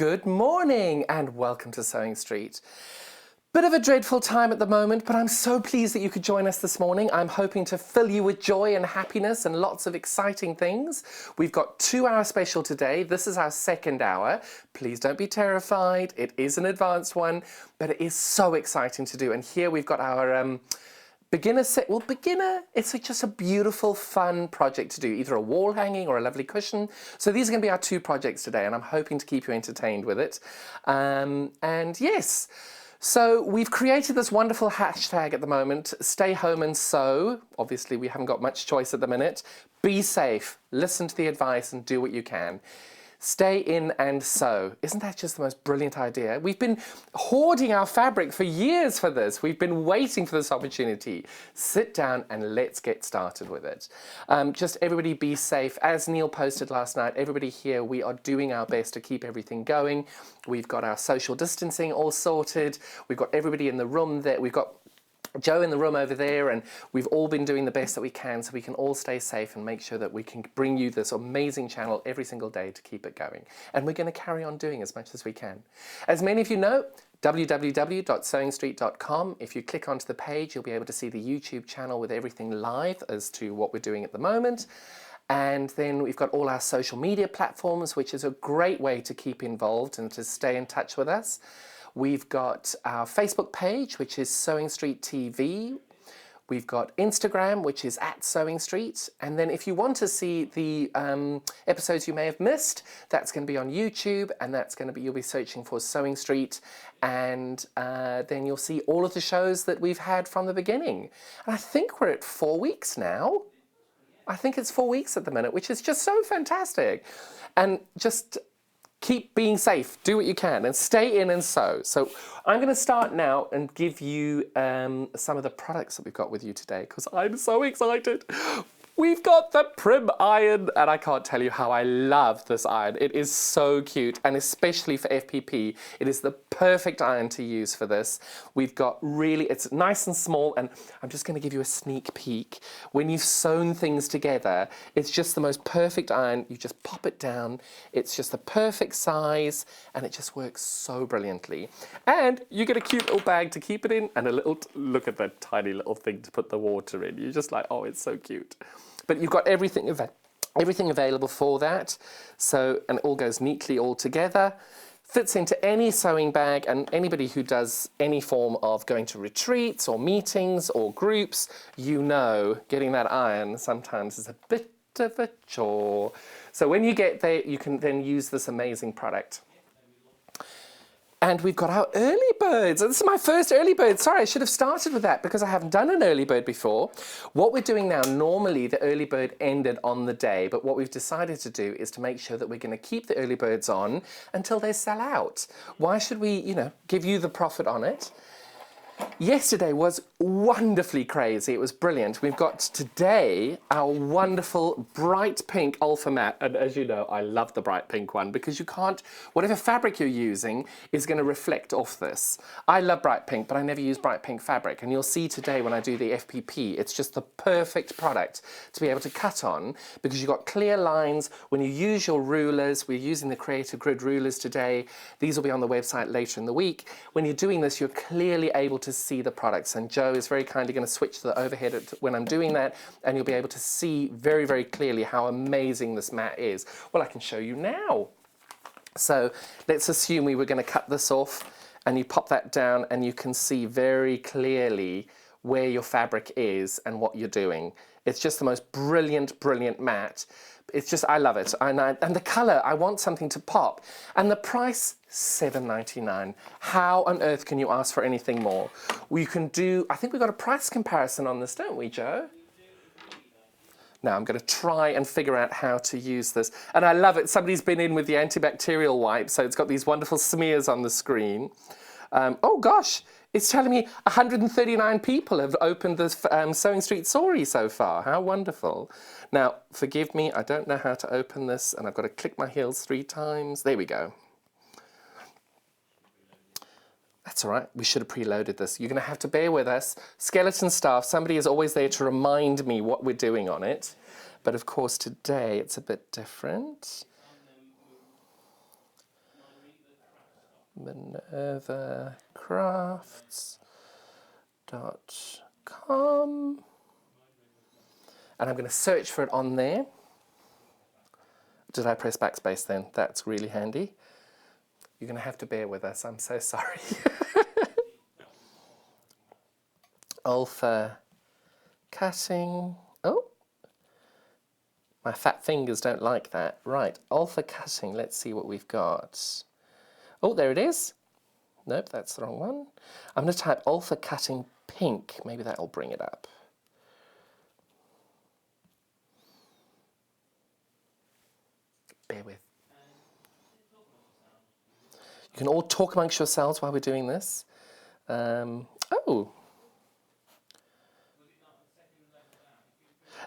Good morning and welcome to Sewing Street. Bit of a dreadful time at the moment, but I'm so pleased that you could join us this morning. I'm hoping to fill you with joy and happiness and lots of exciting things. We've got 2-hour special today. This is our second hour. Please don't be terrified. It is an advanced one, but it is so exciting to do. And here we've got our beginner set. Well, beginner, it's just a beautiful, fun project to do, either a wall hanging or a lovely cushion. So these are going to be our 2 projects today, and I'm hoping to keep you entertained with it. And yes, so we've created this wonderful hashtag at the moment, stay home and sew. Obviously, we haven't got much choice at the minute. Be safe, listen to the advice and do what you can. Stay in and sew. Isn't that just the most brilliant idea? We've been hoarding our fabric for years for this. We've been waiting for this opportunity. Sit down and let's get started with it. Just everybody be safe. As Neil posted last night, everybody here, we are doing our best to keep everything going. We've got our social distancing all sorted. We've got everybody in the room there. We've got Joe in the room over there, and we've all been doing the best that we can so we can all stay safe and make sure that we can bring you this amazing channel every single day to keep it going. And we're going to carry on doing as much as we can. As many of you know, www.sewingstreet.com. If you click onto the page, you'll be able to see the YouTube channel with everything live as to what we're doing at the moment. And then we've got all our social media platforms, which is a great way to keep involved and to stay in touch with us. We've got our Facebook page, which is Sewing Street TV. We've got Instagram, which is @SewingStreet. And then if you want to see the episodes you may have missed, that's going to be on YouTube, and that's going to be, you'll be searching for Sewing Street, and then you'll see all of the shows that we've had from the beginning. And I think we're at 4 weeks now. I think it's 4 weeks at the minute, which is just so fantastic. And just keep being safe, do what you can, and stay in and sew. So I'm going to start now and give you some of the products that we've got with you today, because I'm so excited. We've got the Prim iron, and I can't tell you how I love this iron. It is so cute, and especially for FPP, it is the perfect iron to use for this. We've got really, it's nice and small, and I'm just going to give you a sneak peek. When you've sewn things together, it's just the most perfect iron. You just pop it down. It's just the perfect size, and it just works so brilliantly. And you get a cute little bag to keep it in, and a little, look at that tiny little thing to put the water in. You're just like, oh, it's so cute. But you've got everything available for that. So, and it all goes neatly all together. Fits into any sewing bag, and anybody who does any form of going to retreats or meetings or groups, you know, getting that iron sometimes is a bit of a chore. So when you get there, you can then use this amazing product. And we've got our early birds. This is my first early bird. Sorry, I should have started with that because I haven't done an early bird before. What we're doing now, normally the early bird ended on the day, but what we've decided to do is to make sure that we're going to keep the early birds on until they sell out. Why should we, give you the profit on it? Yesterday was wonderfully crazy. It was brilliant. We've got today our wonderful bright pink Ulfa Matte. And as you know, I love the bright pink one because you can't, whatever fabric you're using is going to reflect off this. I love bright pink, but I never use bright pink fabric. And you'll see today when I do the FPP, it's just the perfect product to be able to cut on because you've got clear lines. When you use your rulers, we're using the Creative Grid rulers today. These will be on the website later in the week. When you're doing this, you're clearly able to see the products, and Joe is very kindly going to switch to the overhead when I'm doing that, and you'll be able to see very, very clearly how amazing this mat is. Well, I can show you now. So let's assume we were going to cut this off, and you pop that down and you can see very clearly where your fabric is and what you're doing. It's just the most brilliant, brilliant mat. It's just, I love it. And the colour, I want something to pop. And the price, $7.99. How on earth can you ask for anything more? We can do, I think we've got a price comparison on this, don't we, Joe? Now I'm going to try and figure out how to use this. And I love it. Somebody's been in with the antibacterial wipe, so it's got these wonderful smears on the screen. Oh gosh, it's telling me 139 people have opened the Sewing Street story so far. How wonderful. Now, forgive me, I don't know how to open this, and I've got to click my heels 3 times. There we go. That's all right, we should have preloaded this. You're going to have to bear with us. Skeleton staff, somebody is always there to remind me what we're doing on it. But of course today it's a bit different. minervacrafts.com, and I'm going to search for it on there. Did I press backspace then? That's really handy. You're going to have to bear with us. I'm so sorry. Alpha cutting. Oh, my fat fingers don't like that. Right, alpha cutting. Let's see what we've got. Oh, there it is. Nope, that's the wrong one. I'm going to type alpha cutting pink. Maybe that will bring it up. Bear with. You can all talk amongst yourselves while we're doing this. Oh.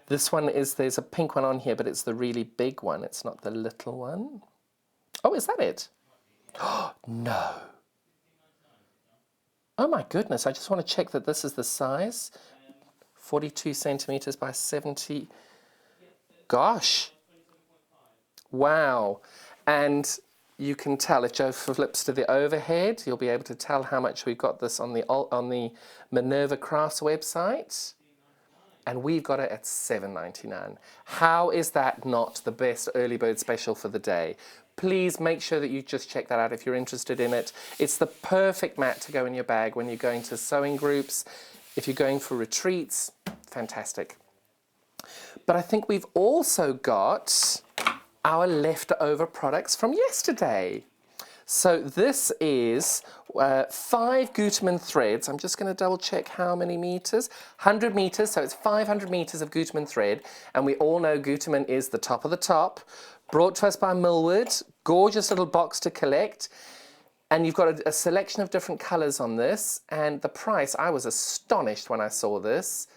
This one is, there's a pink one on here, but it's the really big one. It's not the little one. Oh, is that it? Oh, no. Oh my goodness, I just want to check that this is the size. 42 centimeters by 70. Gosh. Wow. And you can tell, if Joe flips to the overhead, you'll be able to tell how much we've got this on the Minerva Crafts website. And we've got it at $7.99. How is that not the best early bird special for the day? Please make sure that you just check that out if you're interested in it. It's the perfect mat to go in your bag when you're going to sewing groups, if you're going for retreats. Fantastic. But I think we've also got our leftover products from yesterday. So this is 5 Gutermann threads. I'm just going to double check how many meters. 100 meters, so it's 500 meters of Gutermann thread. And we all know Gutermann is the top of the top. Brought to us by Millwood. Gorgeous little box to collect. And you've got a selection of different colors on this. And the price, I was astonished when I saw this.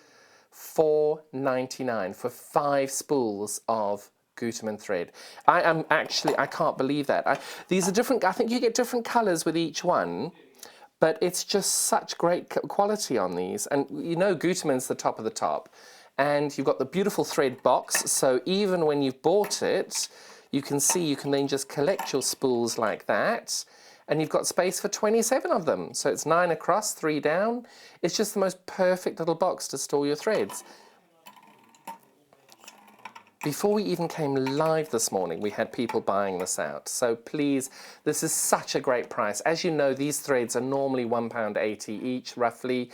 $4.99 for 5 spools of Gutermann thread. I can't believe that. These are different, I think you get different colors with each one, but it's just such great quality on these. And you know Gutermann's the top of the top. And you've got the beautiful thread box, so even when you've bought it, you can see you can then just collect your spools like that, and you've got space for 27 of them. So it's 9 across, 3 down. It's just the most perfect little box to store your threads. Before we even came live this morning, we had people buying this out. So please, this is such a great price. As you know, these threads are normally £1.80 each, roughly.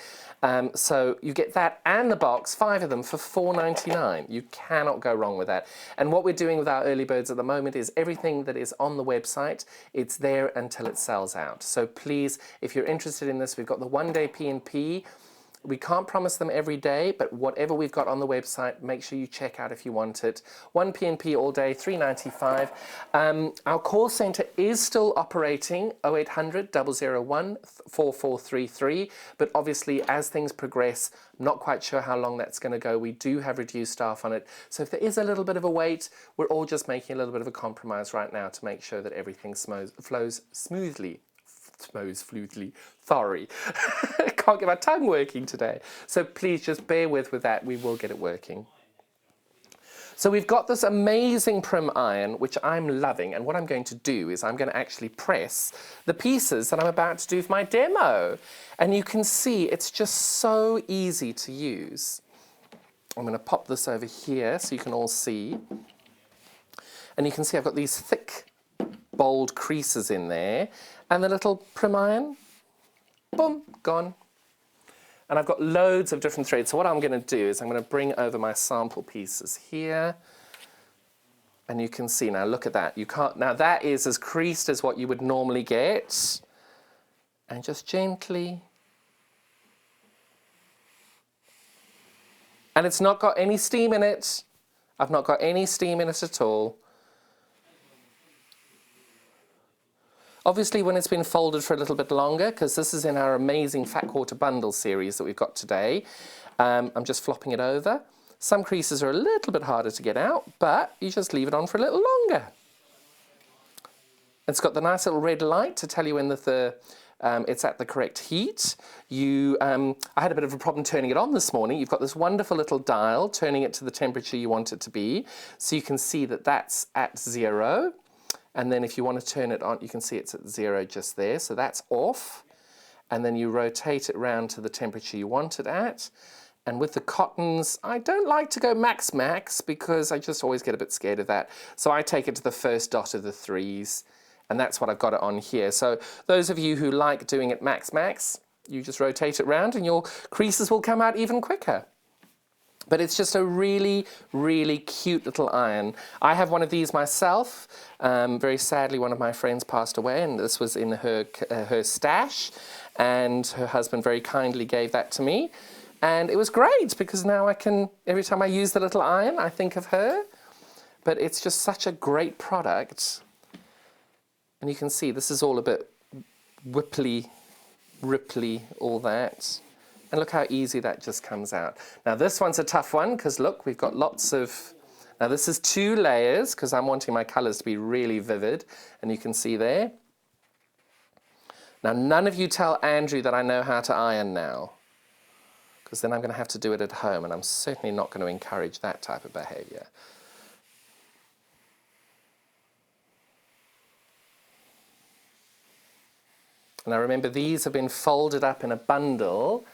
So you get that and the box, 5 of them for $4.99. You cannot go wrong with that. And what we're doing with our early birds at the moment is everything that is on the website, it's there until it sells out. So please, if you're interested in this, we've got the one-day P&P. We can't promise them every day, but whatever we've got on the website, make sure you check out if you want it. 1 P&P all day, $3.95. Our call centre is still operating, 0800 001 4433, but obviously as things progress, not quite sure how long that's going to go. We do have reduced staff on it. So if there is a little bit of a wait, we're all just making a little bit of a compromise right now to make sure that everything flows smoothly. Sorry, can't get my tongue working today. So please just bear with that. We will get it working. So we've got this amazing prim iron, which I'm loving. And what I'm going to do is I'm going to actually press the pieces that I'm about to do for my demo. And you can see it's just so easy to use. I'm going to pop this over here so you can all see. And you can see I've got these thick, bold creases in there. And the little prim iron, boom, gone. And I've got loads of different threads. So what I'm going to do is I'm going to bring over my sample pieces here. And you can see now, look at that. You can't, now that is as creased as what you would normally get. And just gently. And it's not got any steam in it. I've not got any steam in it at all. Obviously when it's been folded for a little bit longer, because this is in our amazing Fat Quarter Bundle series that we've got today, I'm just flopping it over. Some creases are a little bit harder to get out, but you just leave it on for a little longer. It's got the nice little red light to tell you when it's at the correct heat. I had a bit of a problem turning it on this morning. You've got this wonderful little dial turning it to the temperature you want it to be. So you can see that that's at 0. And then if you want to turn it on, you can see it's at 0 just there. So that's off. And then you rotate it round to the temperature you want it at. And with the cottons, I don't like to go max because I just always get a bit scared of that. So I take it to the first dot of the 3s, and that's what I've got it on here. So those of you who like doing it max, you just rotate it round and your creases will come out even quicker. But it's just a really, really cute little iron. I have one of these myself. Very sadly, one of my friends passed away, and this was in her stash, and her husband very kindly gave that to me. And it was great because now I can, every time I use the little iron, I think of her. But it's just such a great product. And you can see this is all a bit wipply, ripply, all that. And look how easy that just comes out. Now this one's a tough one because look, we've got lots of, now this is 2 layers because I'm wanting my colors to be really vivid. And you can see there. Now none of you tell Andrew that I know how to iron now, because then I'm going to have to do it at home, and I'm certainly not going to encourage that type of behavior. And I remember these have been folded up in a bundle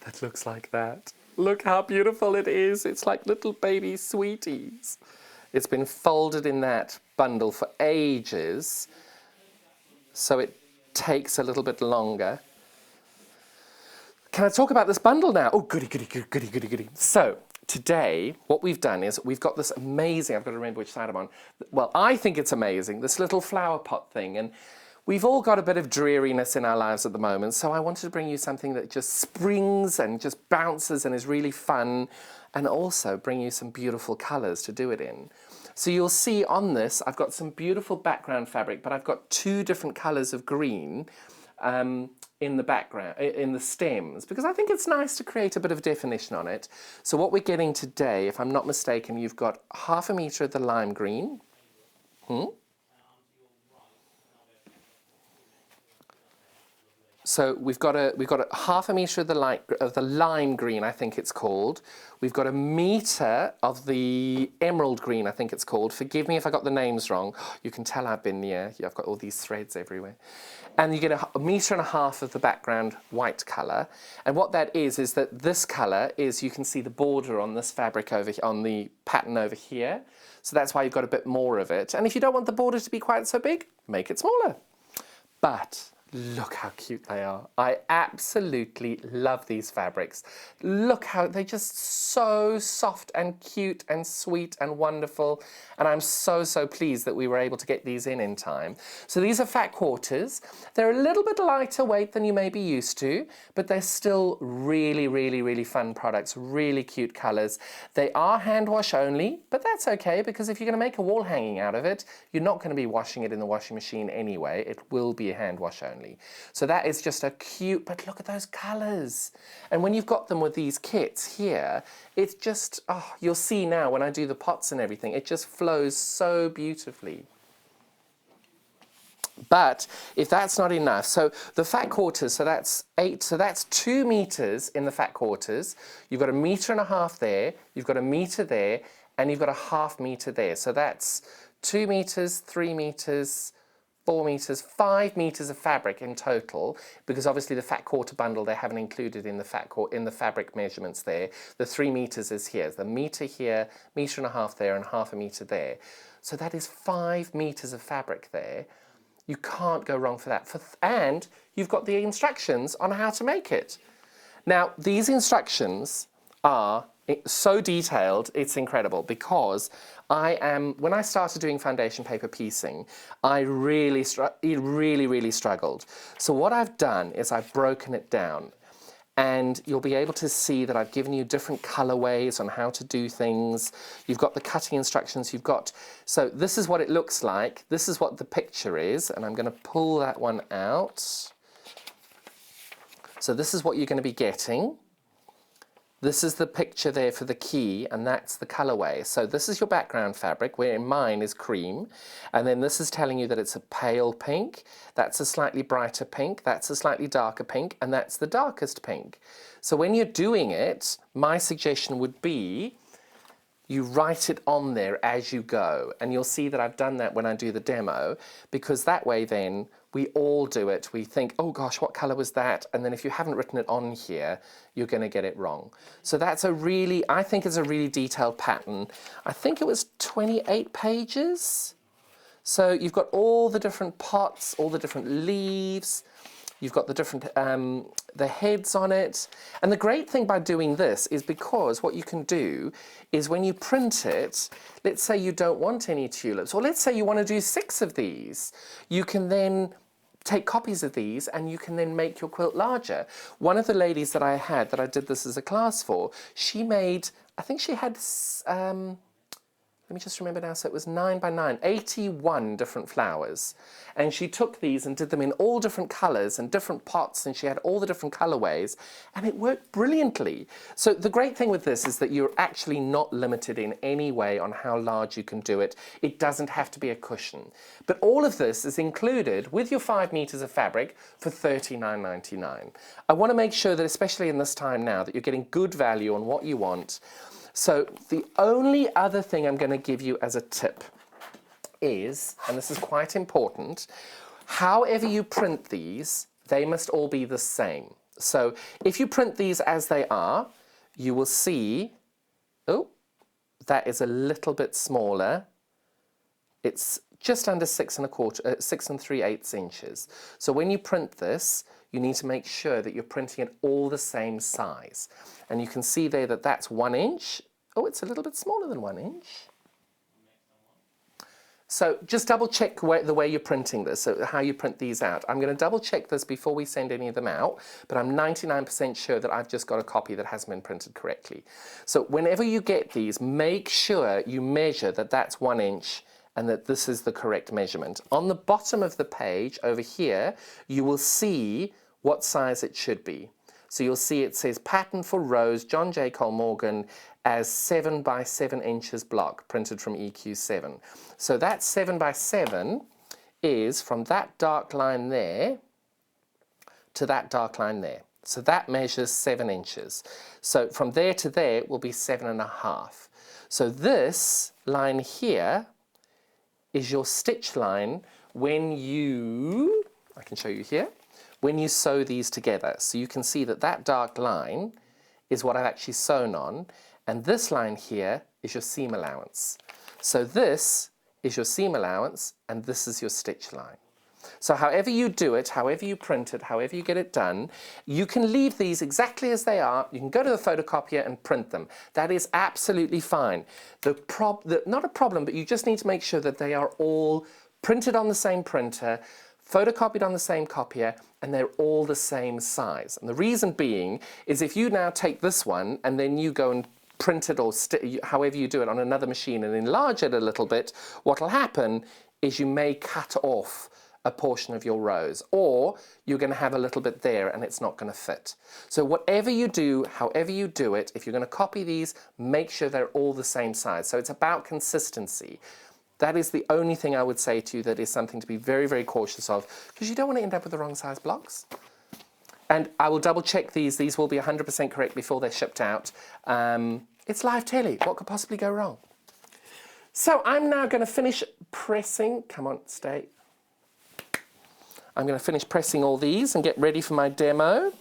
that looks like that. Look how beautiful it is. It's like little baby sweeties. It's been folded in that bundle for ages, so it takes a little bit longer. Can I talk about this bundle now? Oh, goody, goody, goody, goody, goody. So today, what we've done is we've got this amazing, I've got to remember which side I'm on. Well, I think it's amazing, this little flower pot thing. And we've all got a bit of dreariness in our lives at the moment. So I wanted to bring you something that just springs and just bounces and is really fun. And also bring you some beautiful colors to do it in. So you'll see on this, I've got some beautiful background fabric, but I've got 2 different colors of green. In the background, in the stems, because I think it's nice to create a bit of definition on it. So what we're getting today, if I'm not mistaken, you've got 1/2 meter of the lime green. So we've got a 1/2 meter of the lime green, I think it's called. We've got 1 meter of the emerald green, I think it's called. Forgive me if I got the names wrong. You can tell I've been near. I've got all these threads everywhere. And you get 1.5 meters of the background white colour. And what that is that this colour is, you can see the border on this fabric over here, on the pattern over here. So that's why you've got a bit more of it. And if you don't want the border to be quite so big, make it smaller. But look how cute they are. I absolutely love these fabrics. Look how they're just so soft and cute and sweet and wonderful. And I'm so, so pleased that we were able to get these in time. So these are fat quarters. They're a little bit lighter weight than you may be used to, but they're still really, really, really fun products, really cute colors. They are hand wash only, but that's okay, because if you're going to make a wall hanging out of it, you're not going to be washing it in the washing machine anyway. It will be a hand wash only. So that is just a cute, but look at those colors. And when you've got them with these kits here, it's just, oh, you'll see now when I do the pots and everything, it just flows so beautifully. But if that's not enough, so the fat quarters, so that's 2 meters in the fat quarters. You've got 1.5 meters there, you've got 1 meter there, and you've got 1/2 meter there. So that's 2 meters, 3 meters, 4 meters, 5 meters of fabric in total, because obviously the fat quarter bundle they haven't included in the fabric measurements there. The 3 meters is here, the meter here, 1.5 meters there, and 1/2 meter there. So that is 5 meters of fabric there. You can't go wrong for that. And you've got the instructions on how to make it. Now, these instructions are so detailed, it's incredible, because when I started doing foundation paper piecing, I really struggled. So what I've done is I've broken it down, and you'll be able to see that I've given you different colorways on how to do things. You've got the cutting instructions, so this is what it looks like, this is what the picture is, and I'm going to pull that one out. So this is what you're going to be getting. This is the picture there for the key, and that's the colorway. So this is your background fabric, where mine is cream, and then this is telling you that it's a pale pink, that's a slightly brighter pink, that's a slightly darker pink, and that's the darkest pink. So when you're doing it, my suggestion would be, you write it on there as you go. And you'll see that I've done that when I do the demo, because that way then we all do it. We think, oh gosh, what color was that? And then if you haven't written it on here, you're going to get it wrong. So that's a really, I think it's a really detailed pattern. I think it was 28 pages. So you've got all the different pots, all the different leaves, you've got the different, the heads on it. And the great thing by doing this is because what you can do is when you print it, let's say you don't want any tulips, or let's say you want to do 6 of these, you can then take copies of these and you can then make your quilt larger. One of the ladies that I had, that I did this as a class for, she made, I think she had, let me just remember now, so it was 9 by 9, 81 different flowers. And she took these and did them in all different colours and different pots, and she had all the different colourways, and it worked brilliantly. So the great thing with this is that you're actually not limited in any way on how large you can do it. It doesn't have to be a cushion. But all of this is included with your 5 meters of fabric for $39.99. I want to make sure that, especially in this time now, that you're getting good value on what you want. So the only other thing I'm going to give you as a tip is, and this is quite important, however you print these, they must all be the same. So if you print these as they are, you will see, oh, that is a little bit smaller. It's just under 6 3/8 inches. So when you print this, you need to make sure that you're printing it all the same size. And you can see there that that's 1 inch. Oh, it's a little bit smaller than 1 inch. So just double check the way you're printing this, so how you print these out. I'm going to double check this before we send any of them out, but I'm 99% sure that I've just got a copy that hasn't been printed correctly. So whenever you get these, make sure you measure that that's 1 inch and that this is the correct measurement. On the bottom of the page over here, you will see what size it should be. So you'll see it says pattern for Rose, John J. Cole Morgan, as 7 by 7 inches block, printed from EQ7. So that 7 by 7 is from that dark line there to that dark line there. So that measures 7 inches. So from there to there will be 7.5. So this line here is your stitch line when you, I can show you here, when you sew these together. So you can see that that dark line is what I've actually sewn on, and this line here is your seam allowance. So this is your seam allowance, and this is your stitch line. So however you do it, however you print it, however you get it done, you can leave these exactly as they are. You can go to the photocopier and print them. That is absolutely fine. Not a problem, but you just need to make sure that they are all printed on the same printer, photocopied on the same copier, and they're all the same size. And the reason being is if you now take this one and then you go and print it, or however you do it, on another machine and enlarge it a little bit, what will happen is you may cut off a portion of your rose, or you're going to have a little bit there and it's not going to fit. So whatever you do, however you do it, if you're going to copy these, make sure they're all the same size. So it's about consistency. That is the only thing I would say to you that is something to be very, very cautious of, because you don't want to end up with the wrong size blocks. And I will double check these. These will be 100% correct before they're shipped out. It's live telly. What could possibly go wrong? So I'm now going to finish pressing. Come on, stay. I'm going to finish pressing all these and get ready for my demo.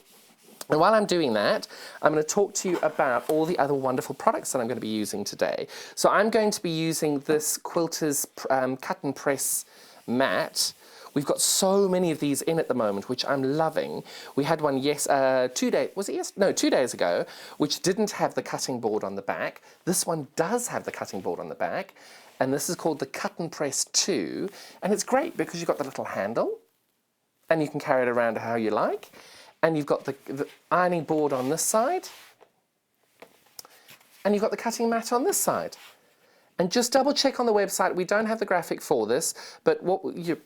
And while I'm doing that, I'm going to talk to you about all the other wonderful products that I'm going to be using today. So I'm going to be using this Quilter's cut and press mat. We've got so many of these in at the moment, which I'm loving. We had one 2 days ago, which didn't have the cutting board on the back. This one does have the cutting board on the back, and this is called the Cut and Press 2, and it's great because you've got the little handle, and you can carry it around how you like. And you've got the ironing board on this side, and you've got the cutting mat on this side. And just double check on the website, we don't have the graphic for this, but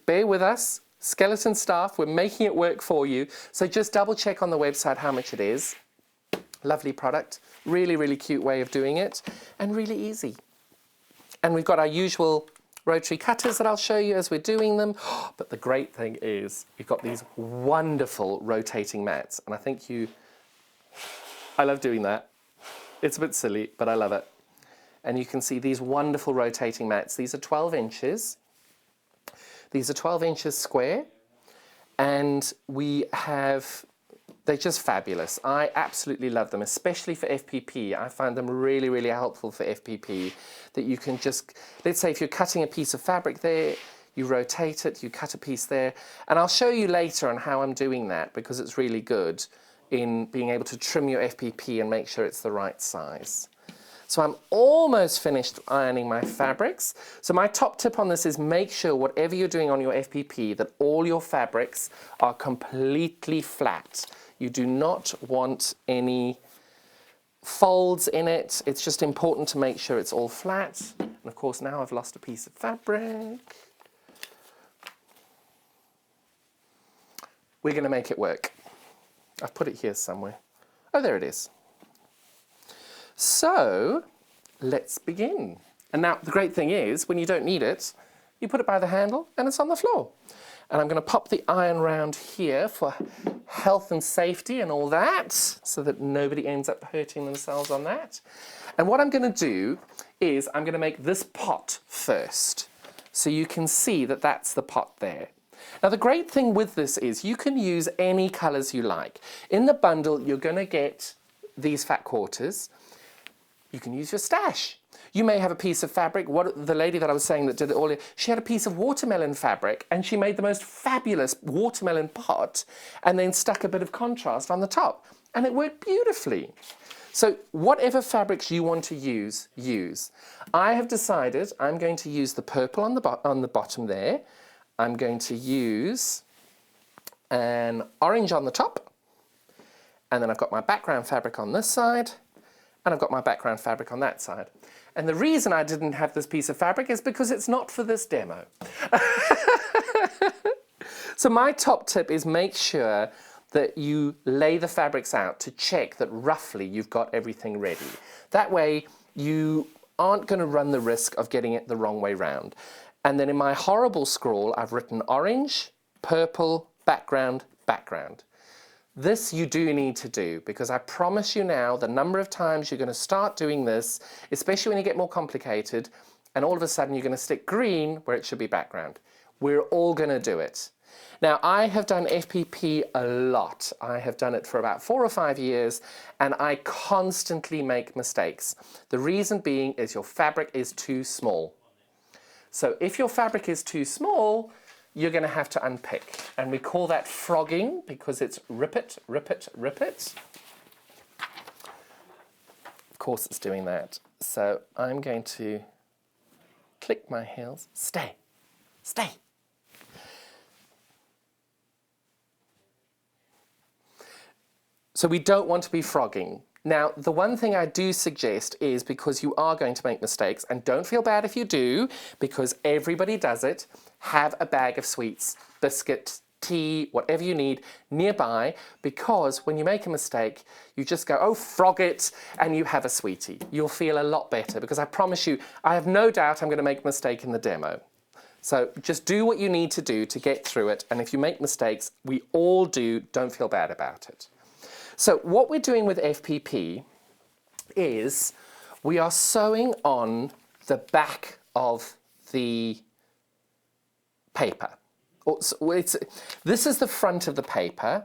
bear with us, skeleton staff, we're making it work for you. So just double check on the website how much it is. Lovely product, really, really cute way of doing it, and really easy. And we've got our usual rotary cutters that I'll show you as we're doing them. But the great thing is you've got these wonderful rotating mats. And I think I love doing that. It's a bit silly, but I love it. and you can see these wonderful rotating mats. These are 12 inches. These are 12 inches square, and they're just fabulous. I absolutely love them, especially for FPP. I find them really, really helpful for FPP, that you can just, let's say if you're cutting a piece of fabric there, you rotate it, you cut a piece there, and I'll show you later on how I'm doing that, because it's really good in being able to trim your FPP and make sure it's the right size. So I'm almost finished ironing my fabrics. So my top tip on this is make sure whatever you're doing on your FPP that all your fabrics are completely flat. You do not want any folds in it. It's just important to make sure it's all flat. And of course now I've lost a piece of fabric. We're going to make it work. I've put it here somewhere. Oh, there it is. So let's begin. And now the great thing is, when you don't need it, you put it by the handle and it's on the floor. And I'm going to pop the iron round here for health and safety and all that, so that nobody ends up hurting themselves on that. And what I'm going to do is I'm going to make this pot first. So you can see that that's the pot there. Now the great thing with this is you can use any colours you like. In the bundle you're going to get these fat quarters. You can use your stash. You may have a piece of fabric. The lady that I was saying that did it all, she had a piece of watermelon fabric and she made the most fabulous watermelon pot and then stuck a bit of contrast on the top. And it worked beautifully. So whatever fabrics you want to use, use. I have decided I'm going to use the purple on the bottom there. I'm going to use an orange on the top. And then I've got my background fabric on this side. And I've got my background fabric on that side. And the reason I didn't have this piece of fabric is because it's not for this demo. So my top tip is make sure that you lay the fabrics out to check that roughly you've got everything ready. That way you aren't going to run the risk of getting it the wrong way round. And then in my horrible scrawl, I've written orange, purple, background, background. This you do need to do, because I promise you now the number of times you're going to start doing this, especially when you get more complicated, and all of a sudden you're going to stick green where it should be background. We're all going to do it. Now I have done FPP a lot. I have done it for about 4 or 5 years and I constantly make mistakes. The reason being is your fabric is too small. So if your fabric is too small, you're going to have to unpick. And we call that frogging because it's rip it, rip it, rip it. Of course it's doing that. So I'm going to click my heels. Stay. Stay. So we don't want to be frogging. Now, the one thing I do suggest is, because you are going to make mistakes, and don't feel bad if you do, because everybody does it, have a bag of sweets, biscuit, tea, whatever you need nearby, because when you make a mistake, you just go, oh, frog it, and you have a sweetie. You'll feel a lot better, because I promise you, I have no doubt I'm going to make a mistake in the demo. So just do what you need to do to get through it, and if you make mistakes, we all do, don't feel bad about it. So what we're doing with FPP is we are sewing on the back of the paper. This is the front of the paper.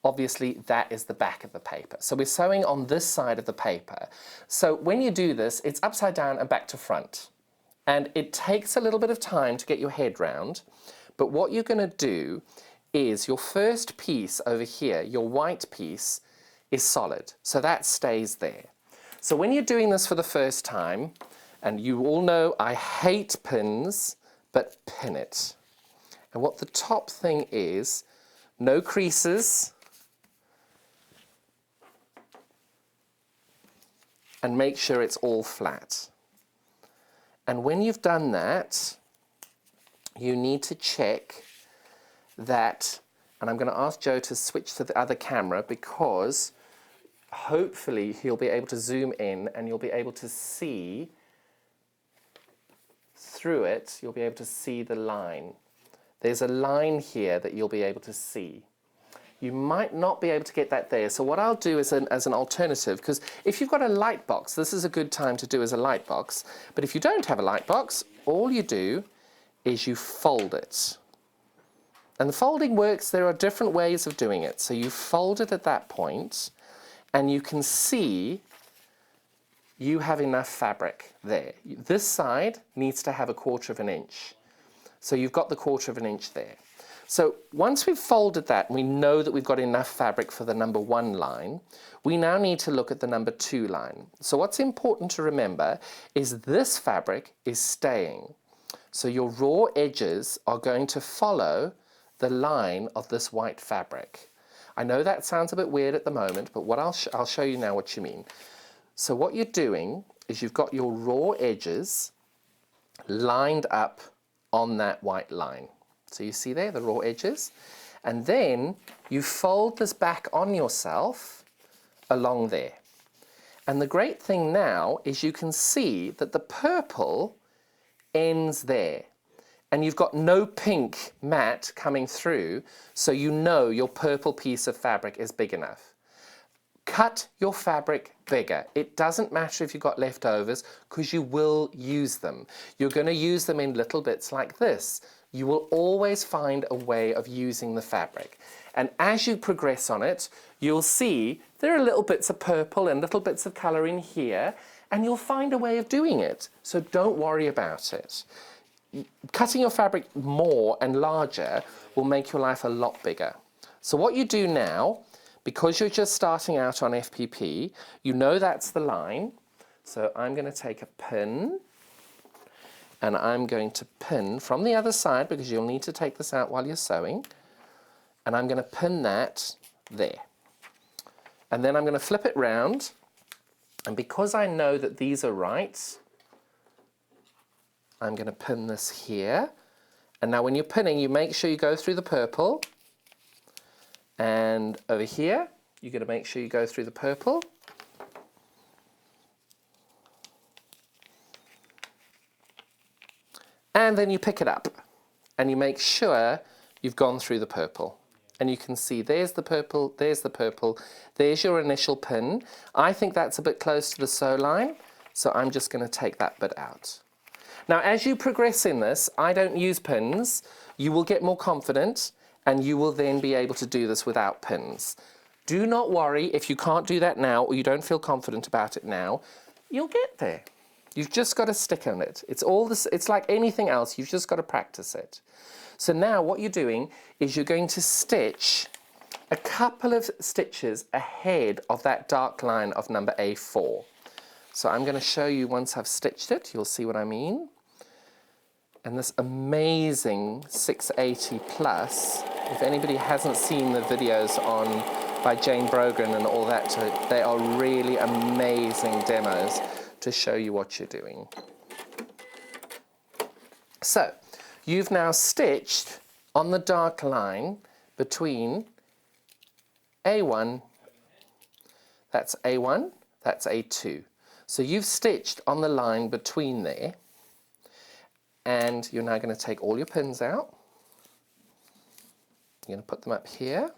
Obviously, that is the back of the paper. So we're sewing on this side of the paper. So when you do this, it's upside down and back to front. And it takes a little bit of time to get your head round. But what you're going to do is your first piece over here, your white piece, is solid. So that stays there. So when you're doing this for the first time, and you all know I hate pins, but pin it. And what the top thing is, no creases, and make sure it's all flat. And when you've done that, you need to check that, and I'm going to ask Joe to switch to the other camera, because hopefully he'll be able to zoom in and you'll be able to see through it, you'll be able to see the line. There's a line here that you'll be able to see. You might not be able to get that there. So what I'll do as an alternative, because if you've got a light box, this is a good time to do as a light box. But if you don't have a light box, all you do is you fold it. And the folding works, there are different ways of doing it. So you fold it at that point, and you can see you have enough fabric there. This side needs to have 1/4 inch. So you've got the 1/4 inch there. So once we've folded that and we know that we've got enough fabric for the number 1 line, we now need to look at the number 2 line. So what's important to remember is this fabric is staying. So your raw edges are going to follow the line of this white fabric. I know that sounds a bit weird at the moment, but what I'll show you now what you mean. So what you're doing is you've got your raw edges lined up on that white line. So you see there, the raw edges? And then you fold this back on yourself along there. And the great thing now is you can see that the purple ends there. And you've got no pink mat coming through, so you know your purple piece of fabric is big enough. Cut your fabric bigger. It doesn't matter if you've got leftovers, because you will use them. You're going to use them in little bits like this. You will always find a way of using the fabric. And as you progress on it, you'll see there are little bits of purple and little bits of colour in here, and you'll find a way of doing it. So don't worry about it. Cutting your fabric more and larger will make your life a lot bigger. So what you do now, because you're just starting out on FPP, you know that's the line. So I'm going to take a pin, and I'm going to pin from the other side, because you'll need to take this out while you're sewing, and I'm going to pin that there. And then I'm going to flip it round, and because I know that these are right, I'm going to pin this here. And now when you're pinning, you make sure you go through the purple. And over here, you're going to make sure you go through the purple. And then you pick it up. And you make sure you've gone through the purple. And you can see there's the purple, there's the purple, there's your initial pin. I think that's a bit close to the sew line, so I'm just going to take that bit out. Now, as you progress in this, I don't use pins. You will get more confident, and you will then be able to do this without pins. Do not worry if you can't do that now, or you don't feel confident about it now. You'll get there. You've just got to stick on it. It's all this. It's like anything else. You've just got to practice it. So now what you're doing is you're going to stitch a couple of stitches ahead of that dark line of number A4. So I'm going to show you once I've stitched it. You'll see what I mean. And this amazing 680 plus, if anybody hasn't seen the videos by Jane Brogan and all that, they are really amazing demos to show you what you're doing. So you've now stitched on the dark line between A1, that's A1, that's A2. So you've stitched on the line between there, and you're now going to take all your pins out. You're going to put them up here,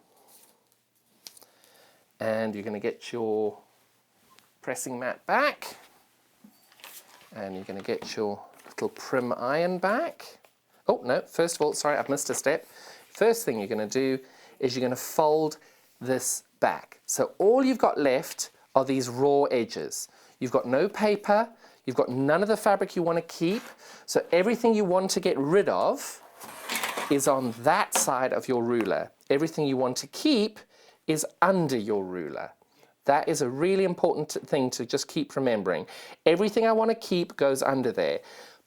and you're going to get your pressing mat back, and you're going to get your little prim iron back. Oh no, first of all, sorry, I've missed a step. First thing you're going to do is you're going to fold this back. So all you've got left are these raw edges. You've got no paper, you've got none of the fabric you want to keep, so everything you want to get rid of is on that side of your ruler. Everything you want to keep is under your ruler. That is a really important thing to just keep remembering. Everything I want to keep goes under there.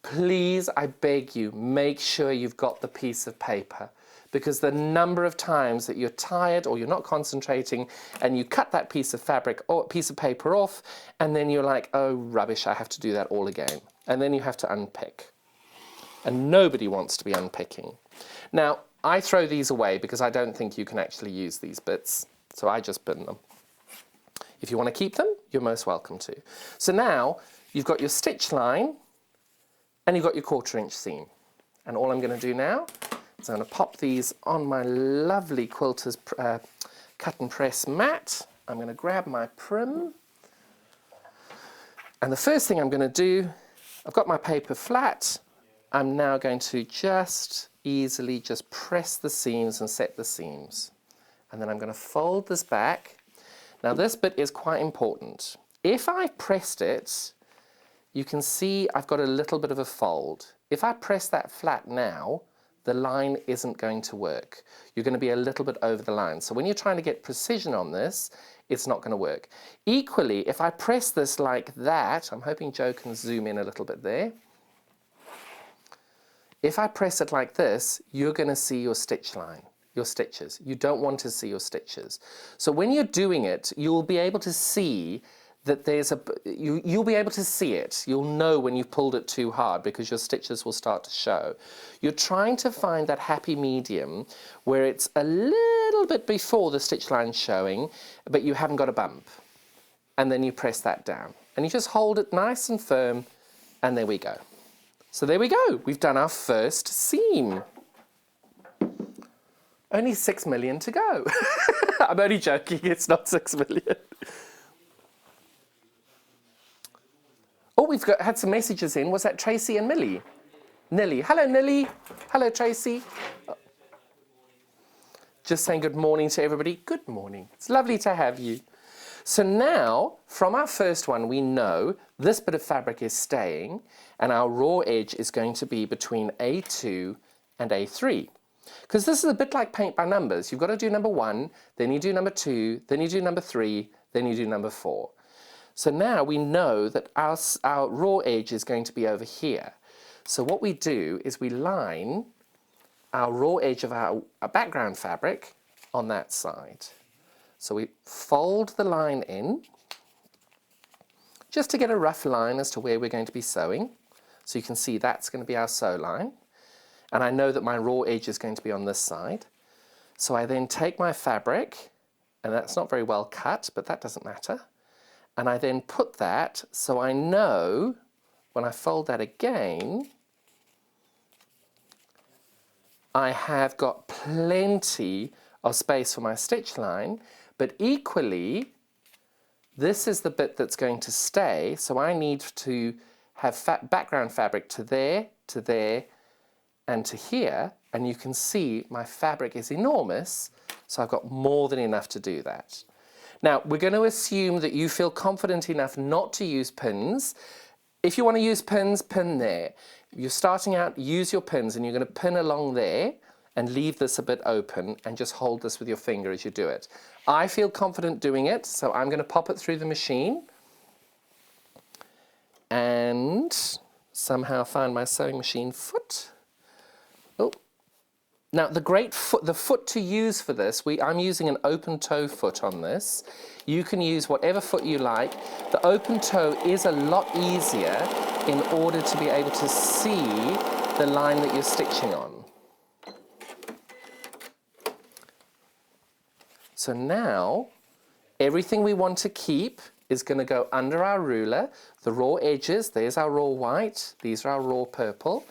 Please, I beg you, make sure you've got the piece of paper, because the number of times that you're tired or you're not concentrating and you cut that piece of fabric or piece of paper off, and then you're like, oh rubbish, I have to do that all again. And then you have to unpick. And nobody wants to be unpicking. Now, I throw these away because I don't think you can actually use these bits, so I just bin them. If you want to keep them, you're most welcome to. So now you've got your stitch line and you've got your 1/4 inch seam. And all I'm going to do now So I'm going to pop these on my lovely quilter's cut and press mat. I'm going to grab my prim. And the first thing I'm going to do, I've got my paper flat. I'm now going to just easily just press the seams and set the seams. And then I'm going to fold this back. Now this bit is quite important. If I pressed it, you can see I've got a little bit of a fold. If I press that flat now, the line isn't going to work. You're going to be a little bit over the line. So when you're trying to get precision on this, it's not going to work. Equally, if I press this like that, I'm hoping Joe can zoom in a little bit there. If I press it like this, you're going to see your stitch line, your stitches. You don't want to see your stitches. So when you're doing it, you'll be able to see that there's you'll be able to see it. You'll know when you've pulled it too hard because your stitches will start to show. You're trying to find that happy medium where it's a little bit before the stitch line showing, but you haven't got a bump. And then you press that down. And you just hold it nice and firm, and there we go. So there we go. We've done our first seam. Only 6 million to go. I'm only joking, it's not 6 million. Oh, we've had some messages in. Was that Tracy and Millie? Nilly. Hello, Nilly. Hello, Tracy. Just saying good morning to everybody. Good morning. It's lovely to have you. So now, from our first one, we know this bit of fabric is staying, and our raw edge is going to be between A2 and A3. Because this is a bit like paint by numbers. You've got to do number 1, then you do number 2, then you do number 3, then you do number 4. So now we know that our raw edge is going to be over here. So what we do is we line our raw edge of our background fabric on that side. So we fold the line in, just to get a rough line as to where we're going to be sewing. So you can see that's going to be our sew line. And I know that my raw edge is going to be on this side. So I then take my fabric, and that's not very well cut, but that doesn't matter. And I then put that, so I know when I fold that again, I have got plenty of space for my stitch line, but equally, this is the bit that's going to stay, so I need to have background fabric to there, and to here, and you can see my fabric is enormous, so I've got more than enough to do that. Now, we're going to assume that you feel confident enough not to use pins. If you want to use pins, pin there. If you're starting out, use your pins, and you're going to pin along there and leave this a bit open and just hold this with your finger as you do it. I feel confident doing it, so I'm going to pop it through the machine and somehow find my sewing machine foot. Oh. Now, the foot to use for this, I'm using an open toe foot on this. You can use whatever foot you like. The open toe is a lot easier in order to be able to see the line that you're stitching on. So now, everything we want to keep is going to go under our ruler. The raw edges, there's our raw white, these are our raw purple.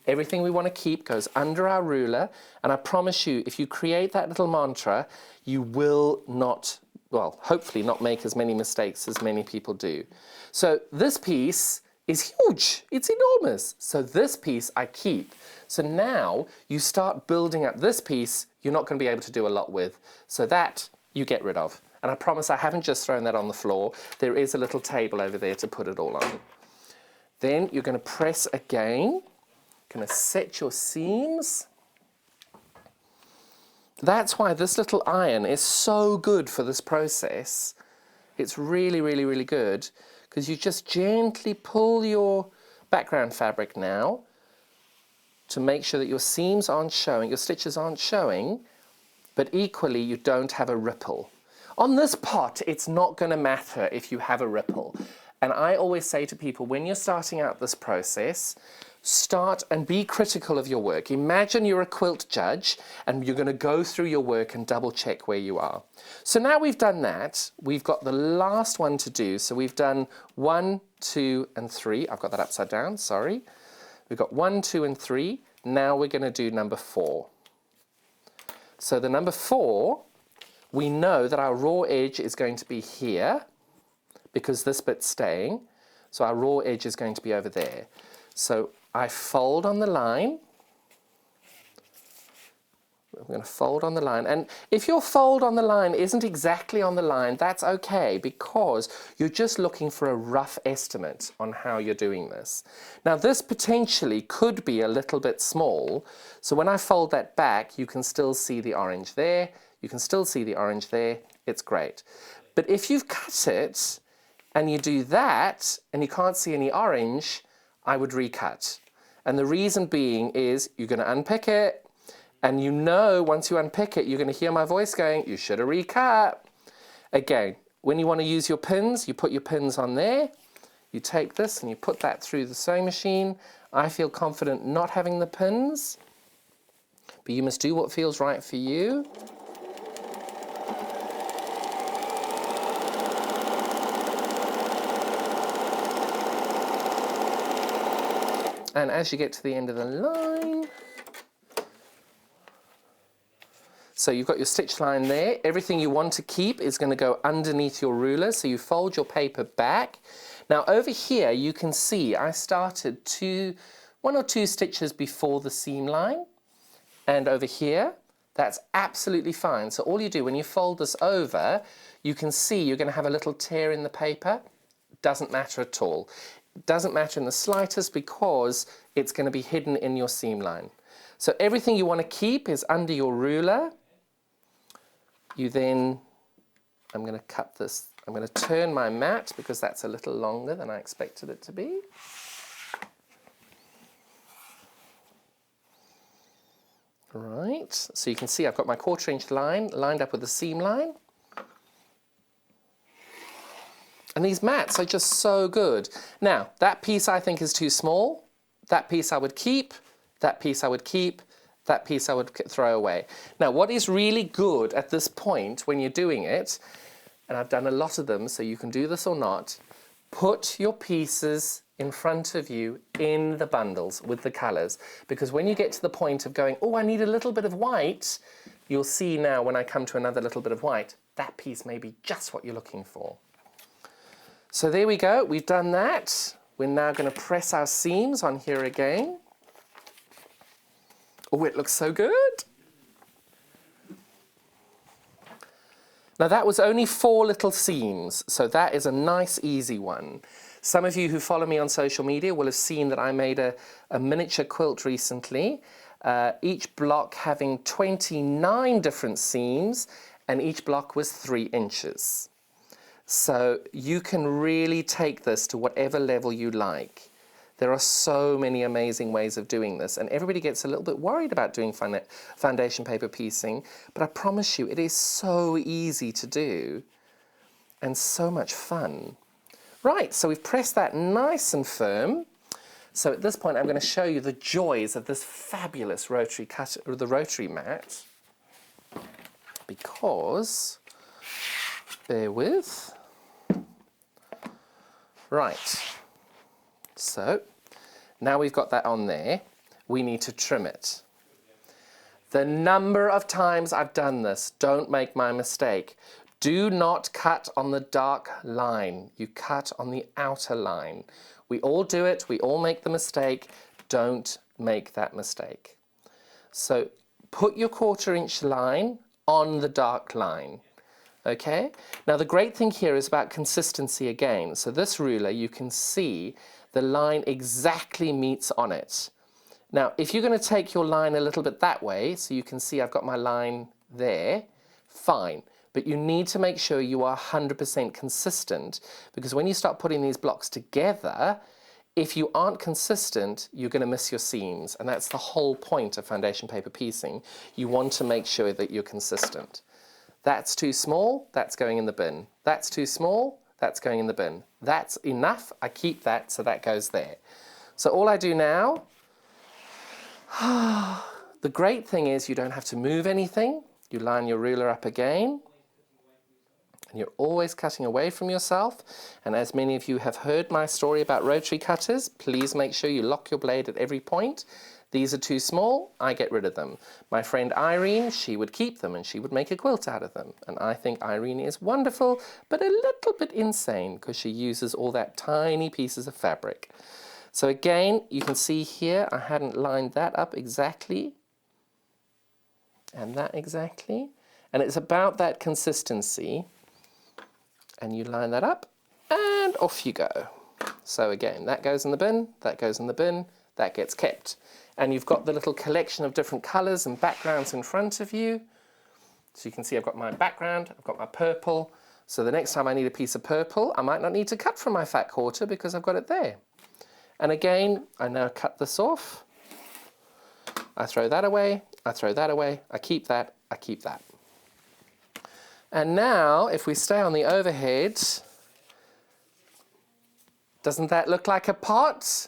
Everything we want to keep goes under our ruler, and I promise you, if you create that little mantra, you will not, well, hopefully not make as many mistakes as many people do. So this piece is huge, it's enormous. So this piece I keep. So now you start building up this piece, you're not going to be able to do a lot with. So that you get rid of. And I promise I haven't just thrown that on the floor. There is a little table over there to put it all on. Then you're going to press again. Going to set your seams. That's why this little iron is so good for this process. It's really, really, really good because you just gently pull your background fabric now to make sure that your seams aren't showing, your stitches aren't showing, but equally you don't have a ripple. On this pot, it's not going to matter if you have a ripple. And I always say to people, when you're starting out this process, start and be critical of your work. Imagine you're a quilt judge and you're going to go through your work and double check where you are. So now we've done that, we've got the last one to do. So we've done 1, 2, and 3. I've got that upside down, sorry. We've got 1, 2, and 3. Now we're going to do number 4. So the number 4, we know that our raw edge is going to be here because this bit's staying. So our raw edge is going to be over there. So I fold on the line. I'm going to fold on the line, and if your fold on the line isn't exactly on the line, that's okay, because you're just looking for a rough estimate on how you're doing this. Now this potentially could be a little bit small, so when I fold that back you can still see the orange there, you can still see the orange there, it's great. But if you've cut it and you do that and you can't see any orange, I would recut. And the reason being is you're going to unpick it, and you know once you unpick it, you're going to hear my voice going, you should have recut. Again, when you want to use your pins, you put your pins on there. You take this and you put that through the sewing machine. I feel confident not having the pins, but you must do what feels right for you. And as you get to the end of the line, so you've got your stitch1 there. Everything you want to keep is going to go underneath your ruler, so you fold your paper back. Now over here you can see I started 1 or 2 stitches before the seam line, and over here that's absolutely fine. So all you do when you fold this over, you can see you're going to have a little tear in the paper. Doesn't matter at all. It doesn't matter in the slightest because it's going to be hidden in your seam line. So everything you want to keep is under your ruler. You then, I'm going to cut this, I'm going to turn my mat because that's a little longer than I expected it to be. Right, so you can see I've got my 1/4 inch line lined up with the seam line. And these mats are just so good. Now, that piece I think is too small. That piece I would keep, that piece I would keep, that piece I would throw away. Now, what is really good at this point when you're doing it, and I've done a lot of them, so you can do this or not, put your pieces in front of you in the bundles with the colours. Because when you get to the point of going, oh, I need a little bit of white, you'll see now when I come to another little bit of white, that piece may be just what you're looking for. So there we go, we've done that. We're now going to press our seams on here again. Oh, it looks so good. Now that was only 4 little seams, so that is a nice easy one. Some of you who follow me on social media will have seen that I made a miniature quilt recently, each block having 29 different seams, and each block was 3 inches. So you can really take this to whatever level you like. There are so many amazing ways of doing this, and everybody gets a little bit worried about doing foundation paper piecing, but I promise you it is so easy to do and so much fun. Right, so we've pressed that nice and firm. So at this point I'm going to show you the joys of this fabulous rotary mat, because, bear with, right, so now we've got that on there, we need to trim it. The number of times I've done this, don't make my mistake. Do not cut on the dark line, you cut on the outer line. We all do it, we all make the mistake, don't make that mistake. So put your 1/4 inch line on the dark line. Okay, now the great thing here is about consistency again. So this ruler, you can see the line exactly meets on it. Now if you're going to take your line a little bit that way, so you can see I've got my line there, fine. But you need to make sure you are 100% consistent, because when you start putting these blocks together, if you aren't consistent, you're going to miss your seams, and that's the whole point of foundation paper piecing. You want to make sure that you're consistent. That's too small, that's going in the bin. That's too small, that's going in the bin. That's enough, I keep that, so that goes there. So all I do now, the great thing is you don't have to move anything. You line your ruler up again, And you're always cutting away from yourself. And as many of you have heard my story about rotary cutters, please make sure you lock your blade at every point. These are too small, I get rid of them. My friend Irene, she would keep them and she would make a quilt out of them. And I think Irene is wonderful, but a little bit insane because she uses all that tiny pieces of fabric. So again, you can see here, I hadn't lined that up exactly. And that exactly. And it's about that consistency. And you line that up, and off you go. So again, that goes in the bin, that goes in the bin, that gets kept. And you've got the little collection of different colours and backgrounds in front of you. So you can see I've got my background, I've got my purple. So the next time I need a piece of purple, I might not need to cut from my fat quarter because I've got it there. And again, I now cut this off. I throw that away, I throw that away, I keep that, I keep that. And now, if we stay on the overhead, doesn't that look like a pot?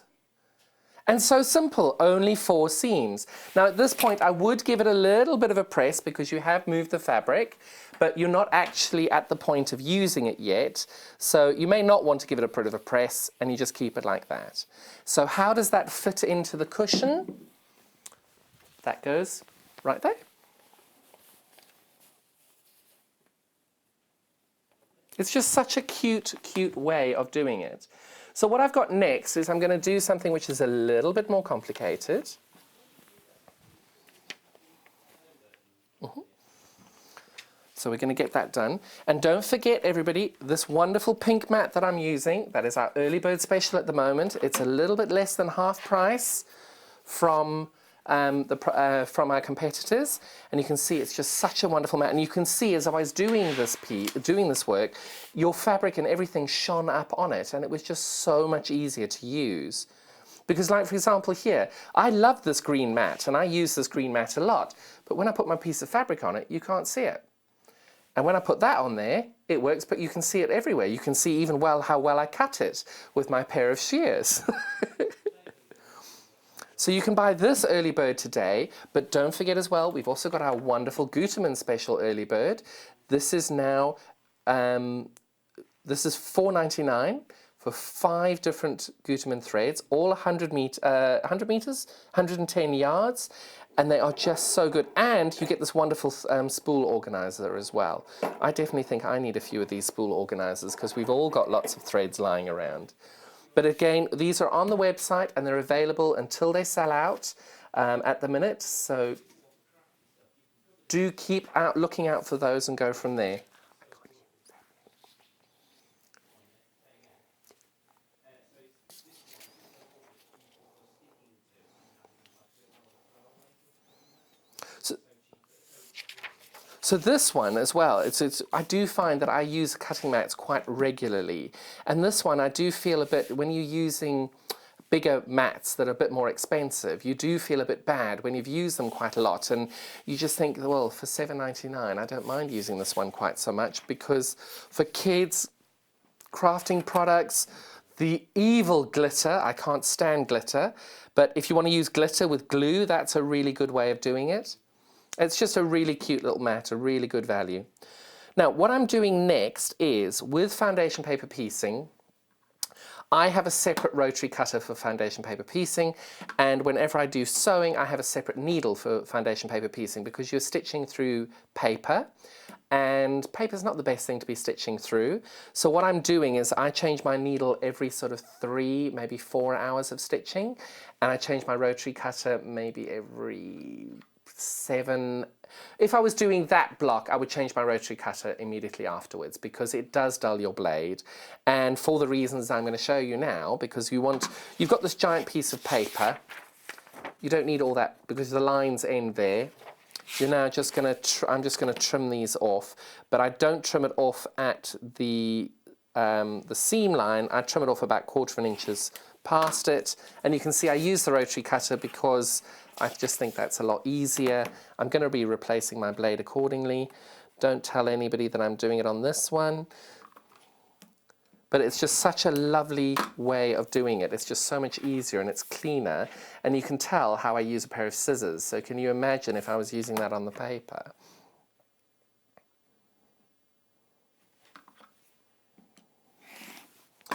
And so simple, only 4 seams. Now at this point, I would give it a little bit of a press because you have moved the fabric, but you're not actually at the point of using it yet. So you may not want to give it a bit of a press and you just keep it like that. So how does that fit into the cushion? That goes right there. It's just such a cute, cute way of doing it. So what I've got next is I'm going to do something which is a little bit more complicated. So we're going to get that done. And don't forget, everybody, this wonderful pink mat that I'm using, that is our early bird special at the moment. It's a little bit less than half price from our competitors, and you can see it's just such a wonderful mat. And you can see as I was doing this work, your fabric and everything shone up on it, and it was just so much easier to use. Because, like for example here, I love this green mat, and I use this green mat a lot. But when I put my piece of fabric on it, you can't see it. And when I put that on there, it works, but you can see it everywhere. You can see even how well I cut it with my pair of shears. So you can buy this early bird today, but don't forget as well, we've also got our wonderful Gutermann special early bird. This is now, this is $4.99 for 5 different Gutermann threads, all 100 meters, 110 yards, and they are just so good. And you get this wonderful spool organizer as well. I definitely think I need a few of these spool organizers because we've all got lots of threads lying around. But again, these are on the website and they're available until they sell out at the minute. So do keep looking out for those and go from there. So this one as well, I do find that I use cutting mats quite regularly. And this one I do feel a bit, when you're using bigger mats that are a bit more expensive, you do feel a bit bad when you've used them quite a lot. And you just think, well, for $7.99, I don't mind using this one quite so much, because for kids, crafting products, the evil glitter, I can't stand glitter, but if you want to use glitter with glue, that's a really good way of doing it. It's just a really cute little mat, a really good value. Now, what I'm doing next is, with foundation paper piecing, I have a separate rotary cutter for foundation paper piecing, and whenever I do sewing, I have a separate needle for foundation paper piecing, because you're stitching through paper, and paper's not the best thing to be stitching through. So what I'm doing is I change my needle every sort of 3, maybe 4 hours of stitching, and I change my rotary cutter maybe every 7. If I was doing that block, I would change my rotary cutter immediately afterwards, because it does dull your blade, and for the reasons I'm going to show you now. Because you've got this giant piece of paper, you don't need all that because the lines end there. You're now just going to I'm just going to trim these off, but I don't trim it off at the seam line. I trim it off about 1/4 inches past it, and you can see I use the rotary cutter because I just think that's a lot easier. I'm going to be replacing my blade accordingly. Don't tell anybody that I'm doing it on this one. But it's just such a lovely way of doing it. It's just so much easier and it's cleaner. And you can tell how I use a pair of scissors. So can you imagine if I was using that on the paper?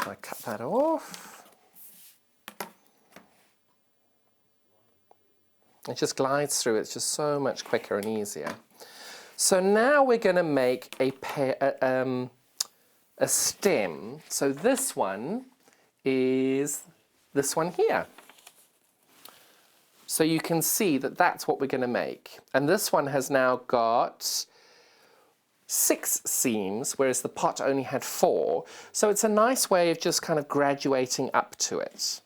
I cut that off. It just glides through. It's just so much quicker and easier. So now we're going to make a stem. So this one is this one here. So you can see that that's what we're going to make. And this one has now got 6 seams, whereas the pot only had 4. So it's a nice way of just kind of graduating up to it.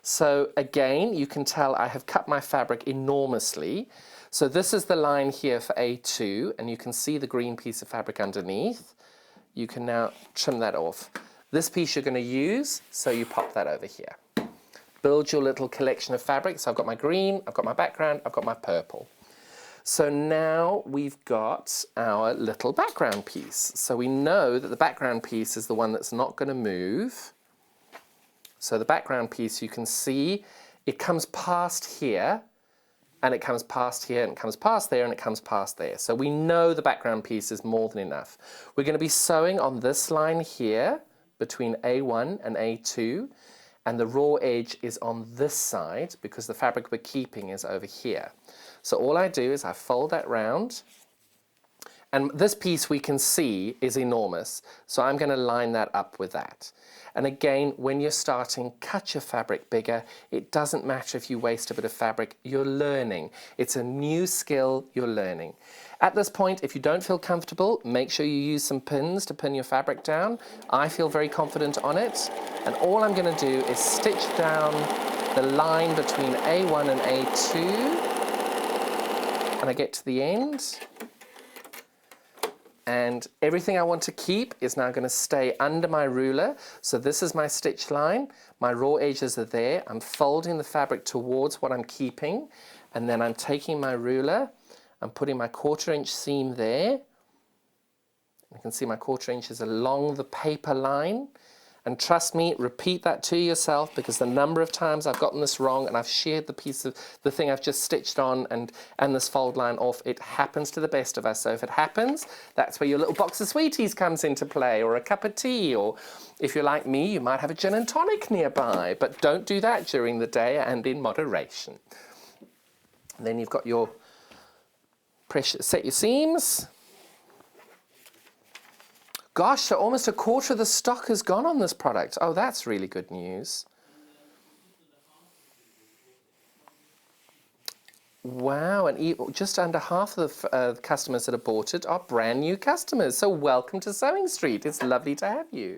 So again, you can tell I have cut my fabric enormously. So this is the line here for A2, and you can see the green piece of fabric underneath. You can now trim that off. This piece you're going to use, so you pop that over here. Build your little collection of fabric. So I've got my green, I've got my background, I've got my purple. So now we've got our little background piece. So we know that the background piece is the one that's not going to move. So the background piece, you can see it comes past here, and it comes past here, and it comes past there, and it comes past there. So we know the background piece is more than enough. We're going to be sewing on this line here between A1 and A2, and the raw edge is on this side because the fabric we're keeping is over here. So all I do is I fold that round, and this piece we can see is enormous, so I'm going to line that up with that. And again, when you're starting, cut your fabric bigger. It doesn't matter if you waste a bit of fabric, you're learning. It's a new skill, you're learning. At this point, if you don't feel comfortable, make sure you use some pins to pin your fabric down. I feel very confident on it. And all I'm going to do is stitch down the line between A1 and A2. And I get to the end. And everything I want to keep is now going to stay under my ruler. So this is my stitch line. My raw edges are there. I'm folding the fabric towards what I'm keeping. And then I'm taking my ruler. I'm putting my 1/4 inch seam there. You can see my 1/4 inch is along the paper line. And trust me, repeat that to yourself, because the number of times I've gotten this wrong and I've sheared the piece of the thing I've just stitched on and this fold line off, it happens to the best of us. So if it happens, that's where your little box of sweeties comes into play, or a cup of tea, or if you're like me, you might have a gin and tonic nearby, but don't do that during the day and in moderation. And then you've got your pressure, set your seams. Gosh, so almost 1/4 of the stock has gone on this product. Oh, that's really good news. Wow, and just under half of the customers that have bought it are brand new customers. So welcome to Sewing Street. It's lovely to have you.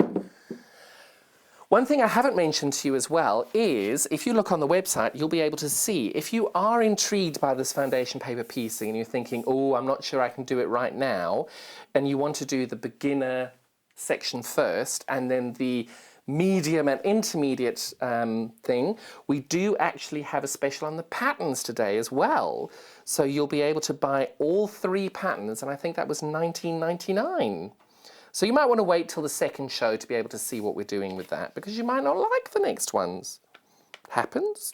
One thing I haven't mentioned to you as well is, if you look on the website, you'll be able to see, if you are intrigued by this foundation paper piecing and you're thinking, oh, I'm not sure I can do it right now, and you want to do the beginner section first and then the medium and intermediate thing, we do actually have a special on the patterns today as well. So you'll be able to buy all 3 patterns, and I think that was $19.99. So you might want to wait till the second show to be able to see what we're doing with that, because you might not like the next ones. Happens.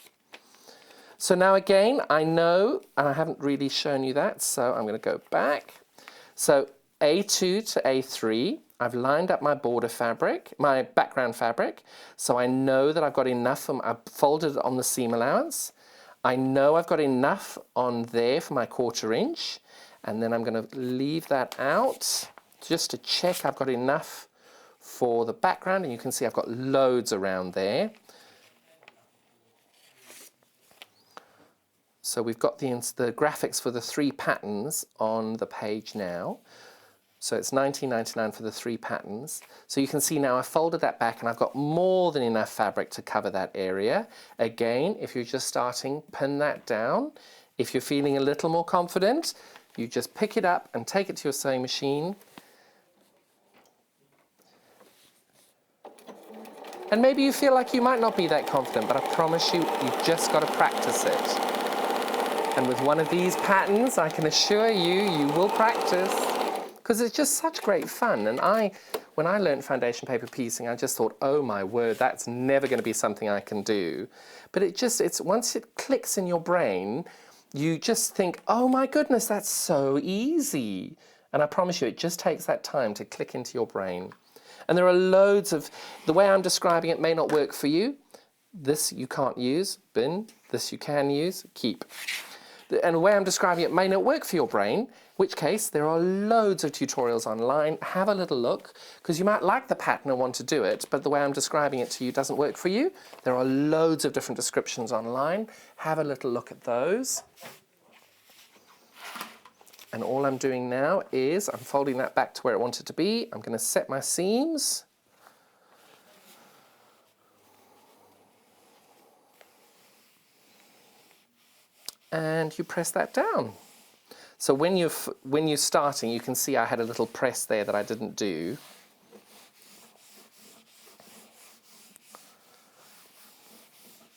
So now again, I know, and I haven't really shown you that, so I'm going to go back. So A2 to A3, I've lined up my border fabric, my background fabric, so I know that I've got enough, I've folded it on the seam allowance. I know I've got enough on there for my 1/4 inch, and then I'm going to leave that out just to check I've got enough for the background, and you can see I've got loads around there. So we've got the graphics for the 3 patterns on the page now. So it's $19.99 for the 3 patterns. So you can see now I've folded that back and I've got more than enough fabric to cover that area. Again, if you're just starting, pin that down. If you're feeling a little more confident, you just pick it up and take it to your sewing machine. And maybe you feel like you might not be that confident, but I promise you, you've just got to practice it. And with one of these patterns, I can assure you, you will practice, because it's just such great fun. And when I learned foundation paper piecing, I just thought, oh my word, that's never going to be something I can do. But it's once it clicks in your brain, you just think, oh my goodness, that's so easy. And I promise you, it just takes that time to click into your brain. And there are loads of, the way I'm describing it may not work for you. This you can't use, bin. This you can use, keep. And the way I'm describing it may not work for your brain, in which case there are loads of tutorials online. Have a little look, because you might like the pattern and want to do it, but the way I'm describing it to you doesn't work for you. There are loads of different descriptions online. Have a little look at those. And all I'm doing now is I'm folding that back to where I want it to be. I'm going to set my seams. And you press that down. So when you're starting, you can see I had a little press there that I didn't do.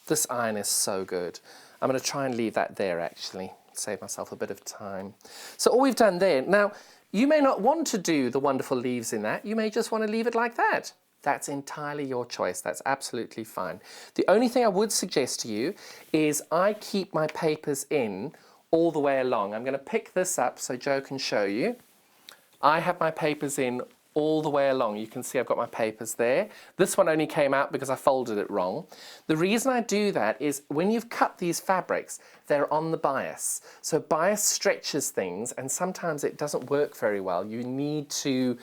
This iron is so good. I'm going to try and leave that there actually, save myself a bit of time. So all we've done there, now you may not want to do the wonderful leaves in that, you may just want to leave it like that. That's entirely your choice. That's absolutely fine. The only thing I would suggest to you is I keep my papers in all the way along. I'm going to pick this up so Joe can show you. I have my papers in all the way along. You can see I've got my papers there. This one only came out because I folded it wrong. The reason I do that is when you've cut these fabrics, they're on the bias. So bias stretches things and sometimes it doesn't work very well. You need to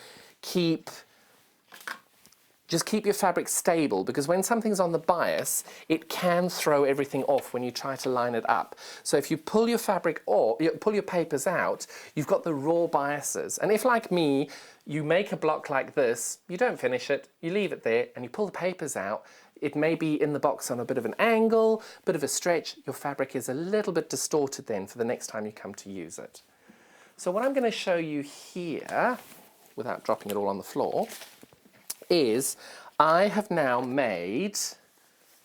just keep your fabric stable, because when something's on the bias, it can throw everything off when you try to line it up. So if you pull your fabric or pull your papers out, you've got the raw biases. And if, like me, you make a block like this, you don't finish it, you leave it there, and you pull the papers out, it may be in the box on a bit of an angle, bit of a stretch, your fabric is a little bit distorted then for the next time you come to use it. So what I'm going to show you here, without dropping it all on the floor, is I have now made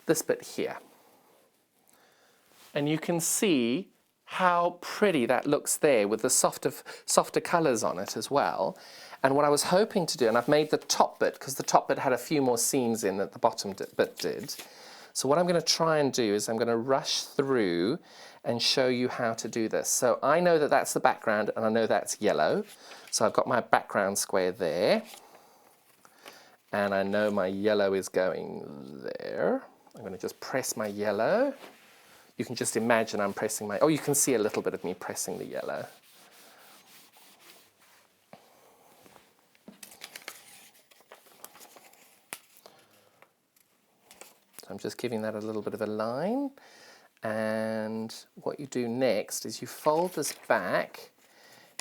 this bit here. And you can see how pretty that looks there with the softer colours on it as well. And what I was hoping to do, and I've made the top bit, because the top bit had a few more seams in that the bottom bit did. So what I'm going to try and do is I'm going to rush through and show you how to do this. So I know that that's the background and I know that's yellow. So I've got my background square there. And I know my yellow is going there. I'm going to just press my yellow. You can just imagine I'm pressing my, oh, you can see a little bit of me pressing the yellow. So I'm just giving that a little bit of a line. And what you do next is you fold this back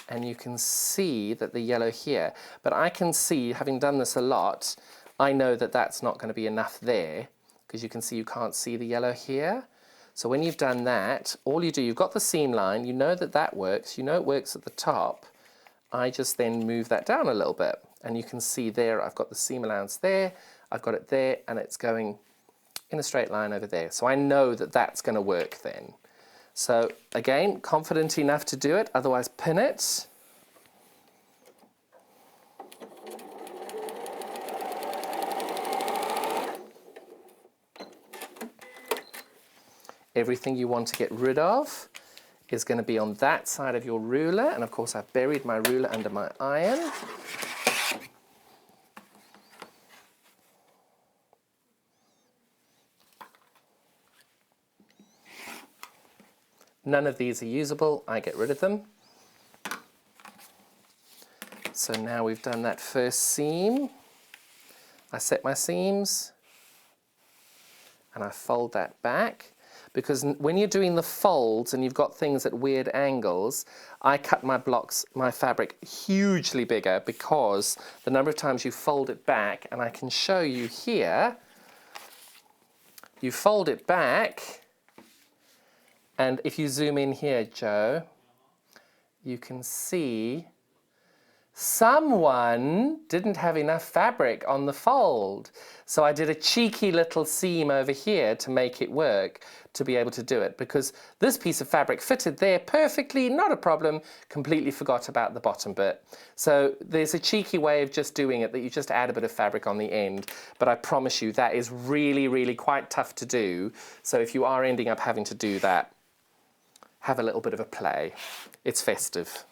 and you can see that the yellow here, but I can see, having done this a lot, I know that that's not going to be enough there, because you can see you can't see the yellow here. So when you've done that, all you do, you've got the seam line, you know that that works, you know it works at the top. I just then move that down a little bit, and you can see there I've got the seam allowance there, I've got it there, and it's going in a straight line over there. So I know that that's going to work then. So again, confident enough to do it, otherwise pin it. Everything you want to get rid of is going to be on that side of your ruler, and of course I've buried my ruler under my iron. None of these are usable, I get rid of them. So now we've done that first seam. I set my seams and I fold that back, because when you're doing the folds and you've got things at weird angles, I cut my blocks, my fabric hugely bigger, because the number of times you fold it back, and I can show you here, you fold it back. And if you zoom in here, Joe, you can see someone didn't have enough fabric on the fold. So I did a cheeky little seam over here to make it work, to be able to do it, because this piece of fabric fitted there perfectly, not a problem, completely forgot about the bottom bit. So there's a cheeky way of just doing it, that you just add a bit of fabric on the end, but I promise you that is really, really quite tough to do. So if you are ending up having to do that, have a little bit of a play. It's festive.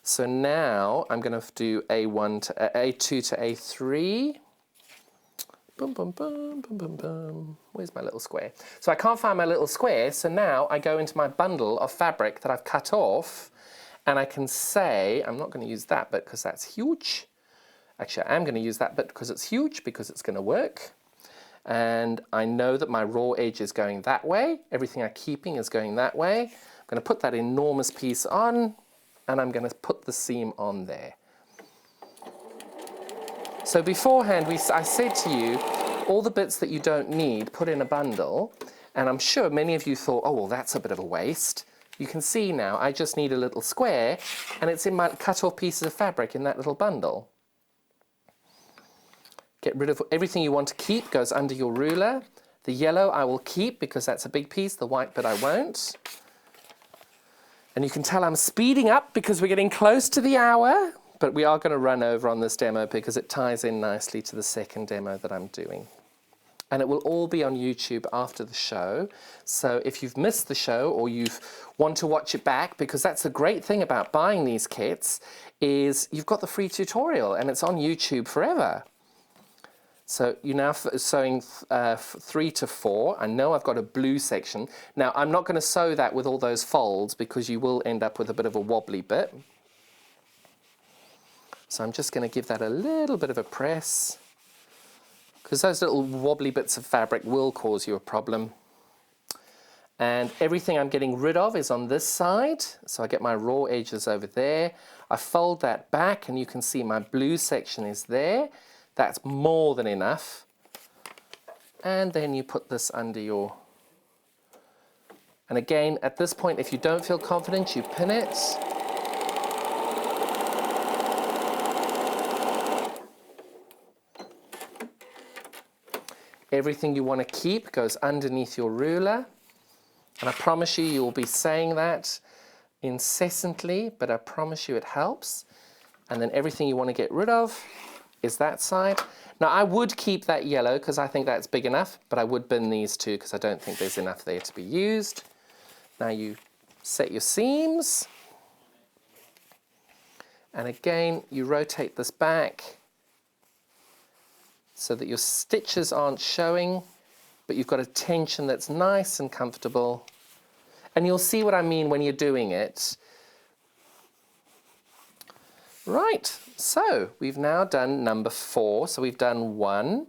So now I'm going to do A1 to A2 to A3. Boom, boom, boom, boom, boom, boom. Where's my little square? So I can't find my little square, so now I go into my bundle of fabric that I've cut off, and I can say, I'm not going to use that bit because that's huge. Actually, I am going to use that bit because it's huge, because it's going to work. And I know that my raw edge is going that way. Everything I'm keeping is going that way. I'm going to put that enormous piece on, and I'm going to put the seam on there. So beforehand, I said to you, all the bits that you don't need, put in a bundle. And I'm sure many of you thought, oh, well, that's a bit of a waste. You can see now, I just need a little square, and it's in my cut-off pieces of fabric in that little bundle. Get rid of everything you want to keep, goes under your ruler. The yellow I will keep because that's a big piece, the white bit I won't. And you can tell I'm speeding up because we're getting close to the hour, but we are going to run over on this demo because it ties in nicely to the second demo that I'm doing. And it will all be on YouTube after the show. So if you've missed the show or you want to watch it back, because that's the great thing about buying these kits, is you've got the free tutorial and it's on YouTube forever. So you're now sewing 3 to 4. I know I've got a blue section. Now I'm not going to sew that with all those folds because you will end up with a bit of a wobbly bit. So I'm just going to give that a little bit of a press, because those little wobbly bits of fabric will cause you a problem. And everything I'm getting rid of is on this side. So I get my raw edges over there. I fold that back and you can see my blue section is there. That's more than enough. And then you put this under your... And again, at this point, if you don't feel confident, you pin it. Everything you want to keep goes underneath your ruler. And I promise you, you will be saying that incessantly, but I promise you it helps. And then everything you want to get rid of is that side. Now I would keep that yellow because I think that's big enough, but I would bin these two because I don't think there's enough there to be used. Now you set your seams. And again, you rotate this back so that your stitches aren't showing, but you've got a tension that's nice and comfortable. And you'll see what I mean when you're doing it. Right, so we've now done number 4. So we've done 1,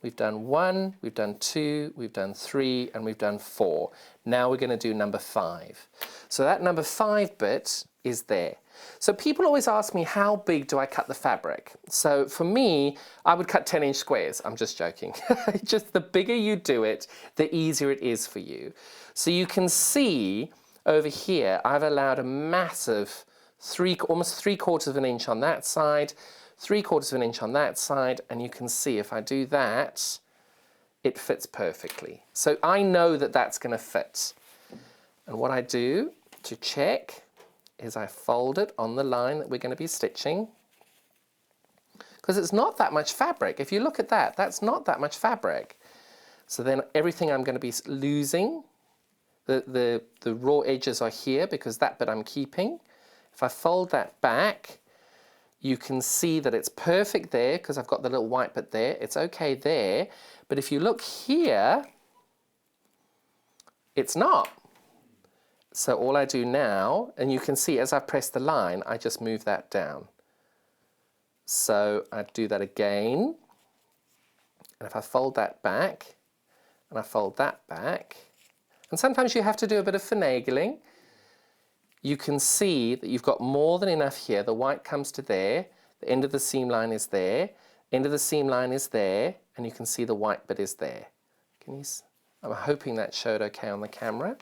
we've done 1, we've done 2, we've done 3, and we've done 4. Now we're going to do number 5. So that number 5 bit is there. So people always ask me, how big do I cut the fabric? So for me, I would cut 10-inch squares. I'm just joking. Just the bigger you do it, the easier it is for you. So you can see over here, I've allowed a massive almost 3/4 of an inch on that side, 3/4 of an inch on that side, and you can see if I do that, it fits perfectly. So I know that that's going to fit. And what I do to check is I fold it on the line that we're going to be stitching, because it's not that much fabric. If you look at that, that's not that much fabric. So then everything I'm going to be losing, the raw edges are here because that bit I'm keeping. If I fold that back, you can see that it's perfect there because I've got the little white bit there. It's okay there. But if you look here, it's not. So all I do now, and you can see as I press the line, I just move that down. So I do that again. And if I fold that back, and I fold that back, and sometimes you have to do a bit of finagling, you can see that you've got more than enough here. The white comes to there, the end of the seam line is there, end of the seam line is there, and you can see the white bit is there. I'm hoping that showed okay on the camera.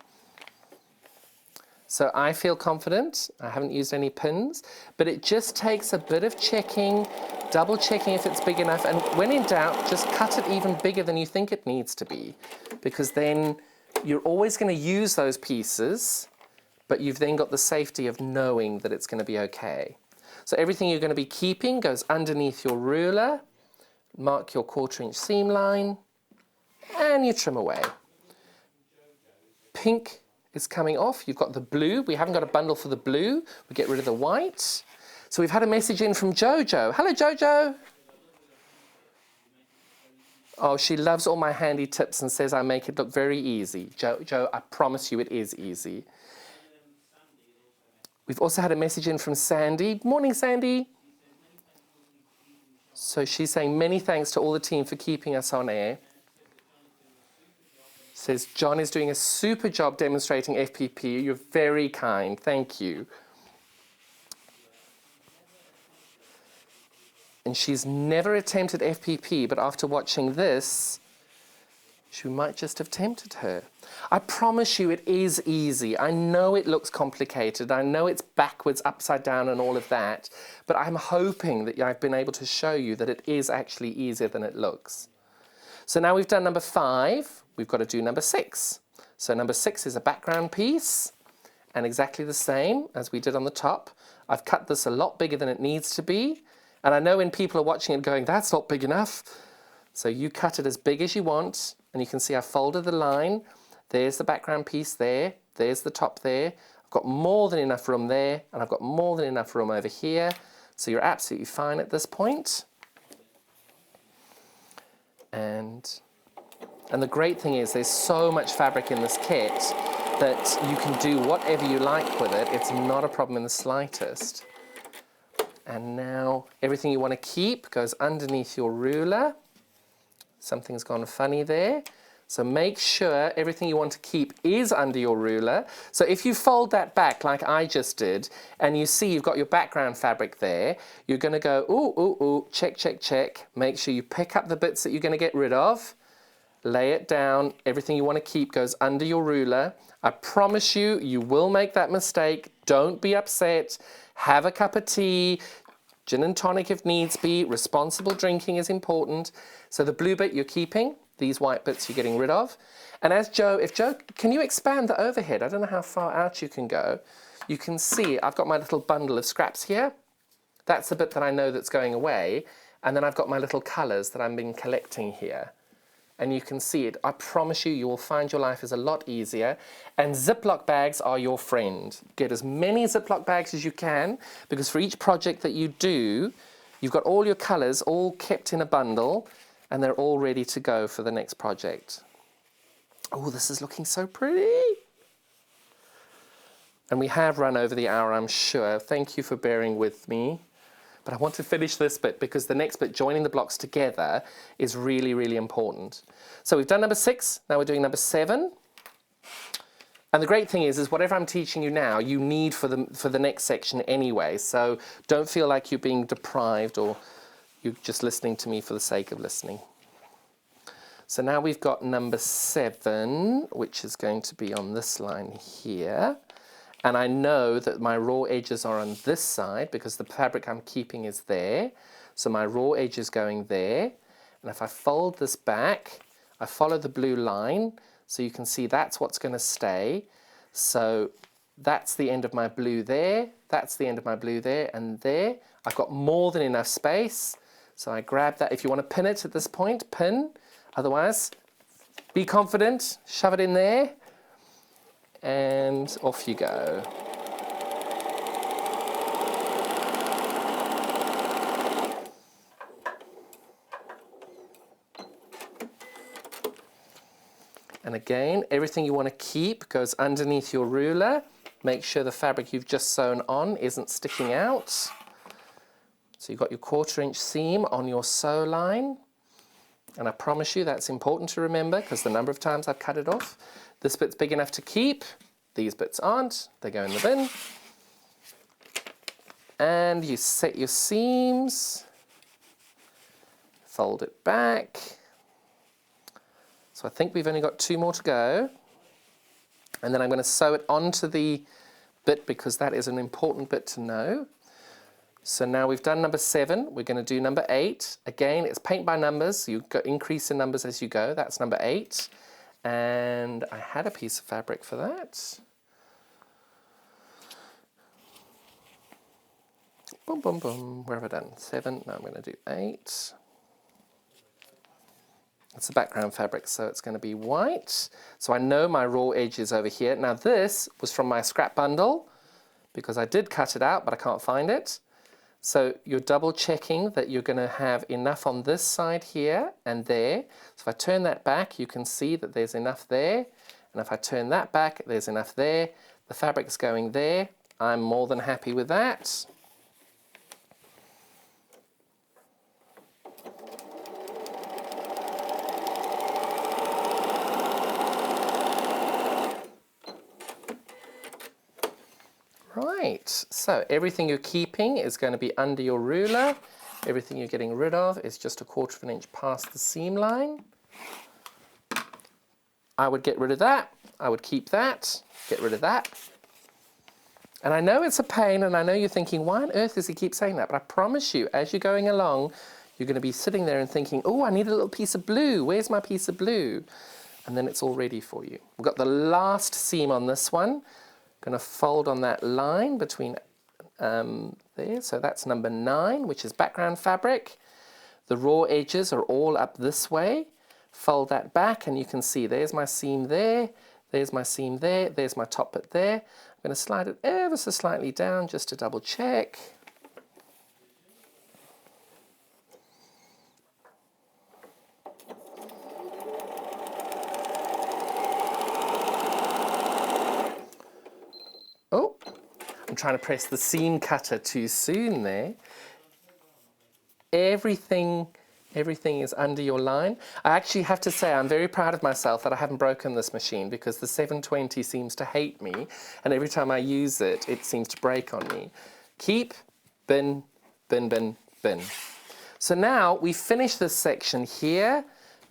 So I feel confident. I haven't used any pins, but it just takes a bit of checking, double checking if it's big enough, and when in doubt, just cut it even bigger than you think it needs to be, because then you're always going to use those pieces, but you've then got the safety of knowing that it's going to be okay. So everything you're going to be keeping goes underneath your ruler, mark your 1/4 inch seam line, and you trim away. Pink is coming off. You've got the blue. We haven't got a bundle for the blue. We get rid of the white. So we've had a message in from Jojo. Hello, Jojo. Oh, she loves all my handy tips and says I make it look very easy. Joe, I promise you it is easy. We've also had a message in from Sandy. Morning, Sandy. So she's saying many thanks to all the team for keeping us on air. Says John is doing a super job demonstrating FPP. You're very kind. Thank you. And she's never attempted FPP, but after watching this, she might just have tempted her. I promise you it is easy. I know it looks complicated. I know it's backwards, upside down and all of that, but I'm hoping that I've been able to show you that it is actually easier than it looks. So now we've done number 5, we've got to do number 6. So number 6 is a background piece, and exactly the same as we did on the top. I've cut this a lot bigger than it needs to be. And I know when people are watching it going, that's not big enough. So you cut it as big as you want, and you can see I folded the line. There's the background piece there. There's the top there. I've got more than enough room there, and I've got more than enough room over here. So you're absolutely fine at this point. And the great thing is there's so much fabric in this kit that you can do whatever you like with it. It's not a problem in the slightest. And now everything you want to keep goes underneath your ruler. Something's gone funny there. So make sure everything you want to keep is under your ruler. So if you fold that back like I just did, and you see you've got your background fabric there, you're going to go, ooh, ooh, ooh, check, check, check. Make sure you pick up the bits that you're going to get rid of. Lay it down. Everything you want to keep goes under your ruler. I promise you, you will make that mistake. Don't be upset. Have a cup of tea. Gin and tonic if needs be. Responsible drinking is important. So the blue bit you're keeping. These white bits you're getting rid of. And as Joe, can you expand the overhead? I don't know how far out you can go. You can see I've got my little bundle of scraps here. That's the bit that I know that's going away. And then I've got my little colours that I've been collecting here. And you can see it. I promise you, you will find your life is a lot easier. And Ziploc bags are your friend. Get as many Ziploc bags as you can, because for each project that you do, you've got all your colours all kept in a bundle, and they're all ready to go for the next project. Oh, this is looking so pretty. And we have run over the hour, I'm sure. Thank you for bearing with me. But I want to finish this bit because the next bit, joining the blocks together, is really, really important. So we've done number 6, now we're doing number 7. And the great thing is whatever I'm teaching you now, you need for the next section anyway. So don't feel like you're being deprived or you're just listening to me for the sake of listening. So now we've got number 7, which is going to be on this line here. And I know that my raw edges are on this side because the fabric I'm keeping is there. So my raw edge is going there. And if I fold this back, I follow the blue line. So you can see that's what's going to stay. So that's the end of my blue there. That's the end of my blue there and there. I've got more than enough space. So I grab that. If you want to pin it at this point, pin. Otherwise, be confident. Shove it in there. And off you go. And again, everything you want to keep goes underneath your ruler. Make sure the fabric you've just sewn on isn't sticking out. So you've got your 1/4" seam on your sew line. And I promise you that's important to remember because the number of times I've cut it off. This bit's big enough to keep. These bits aren't. They go in the bin. And you set your seams. Fold it back. So I think we've only got 2 more to go. And then I'm going to sew it onto the bit because that is an important bit to know. So now we've done number 7. We're going to do number 8. Again, it's paint by numbers. So you increase in numbers as you go. That's number 8. And I had a piece of fabric for that. Boom, boom, boom. Where have I done? 7. Now I'm going to do 8. It's a background fabric, so it's going to be white. So I know my raw edge is over here. Now this was from my scrap bundle because I did cut it out, but I can't find it. So you're double checking that you're going to have enough on this side here and there. So if I turn that back, you can see that there's enough there. And if I turn that back, there's enough there. The fabric's going there. I'm more than happy with that. Right, so everything you're keeping is going to be under your ruler. Everything you're getting rid of is just 1/4 of an inch past the seam line. I would get rid of that. I would keep that, get rid of that. And I know it's a pain, and I know you're thinking, why on earth does he keep saying that? But I promise you, as you're going along, you're going to be sitting there and thinking, oh, I need a little piece of blue. Where's my piece of blue? And then it's all ready for you. We've got the last seam on this one. Going to fold on that line between there. So that's number 9, which is background fabric. The raw edges are all up this way. Fold that back, and you can see there's my seam there. There's my seam there. There's my top bit there. I'm going to slide it ever so slightly down just to double check. Oh, I'm trying to press the seam cutter too soon there. Everything is under your line. I actually have to say I'm very proud of myself that I haven't broken this machine, because the 720 seems to hate me, and every time I use it, it seems to break on me. Keep, bin, bin, bin, bin. So now we finish this section here.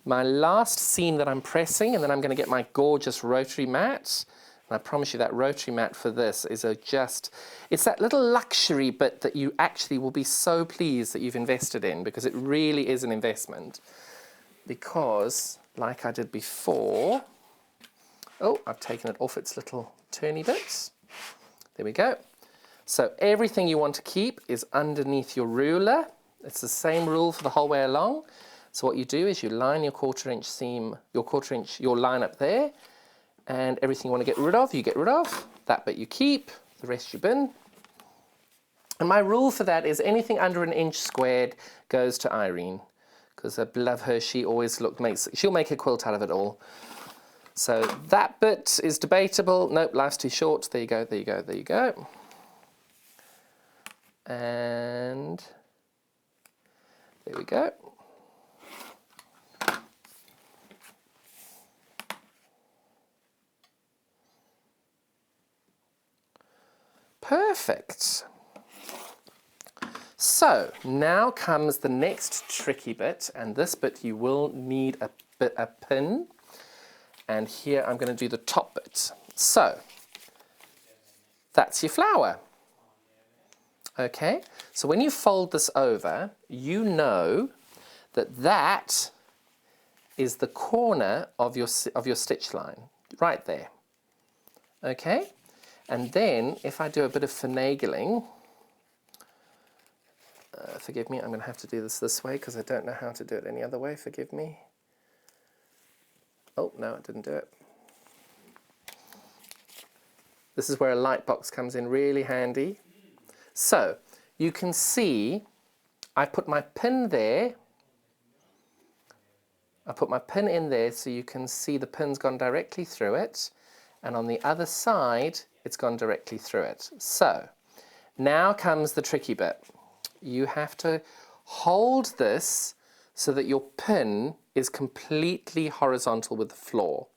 My last seam that I'm pressing, and then I'm going to get my gorgeous rotary mat. And I promise you that rotary mat for this is it's that little luxury bit that you actually will be so pleased that you've invested in, because it really is an investment. Because, like I did before, oh, I've taken it off its little turny bits. There we go. So everything you want to keep is underneath your ruler. It's the same rule for the whole way along. So what you do is you line your 1/4 inch seam, your line up there. And everything you want to get rid of, you get rid of. That bit you keep, the rest you bin. And my rule for that is anything under 1 inch squared goes to Irene, because I love her. She always she'll make a quilt out of it all. So that bit is debatable. Nope, life's too short. There you go, there you go, there you go. And there we go. Perfect. So now comes the next tricky bit, and this bit you will need a pin. And here I'm going to do the top bit. So that's your flower. Okay, so when you fold this over, you know that that is the corner of your stitch line, right there. Okay, and then if I do a bit of finagling, forgive me, I'm going to have to do this way because I don't know how to do it any other way, forgive me. Oh, no, it didn't do it. This is where a light box comes in really handy. So, you can see I put my pin there. I put my pin in there so you can see the pin's gone directly through it. And on the other side, it's gone directly through it. So, now comes the tricky bit. You have to hold this so that your pin is completely horizontal with the floor.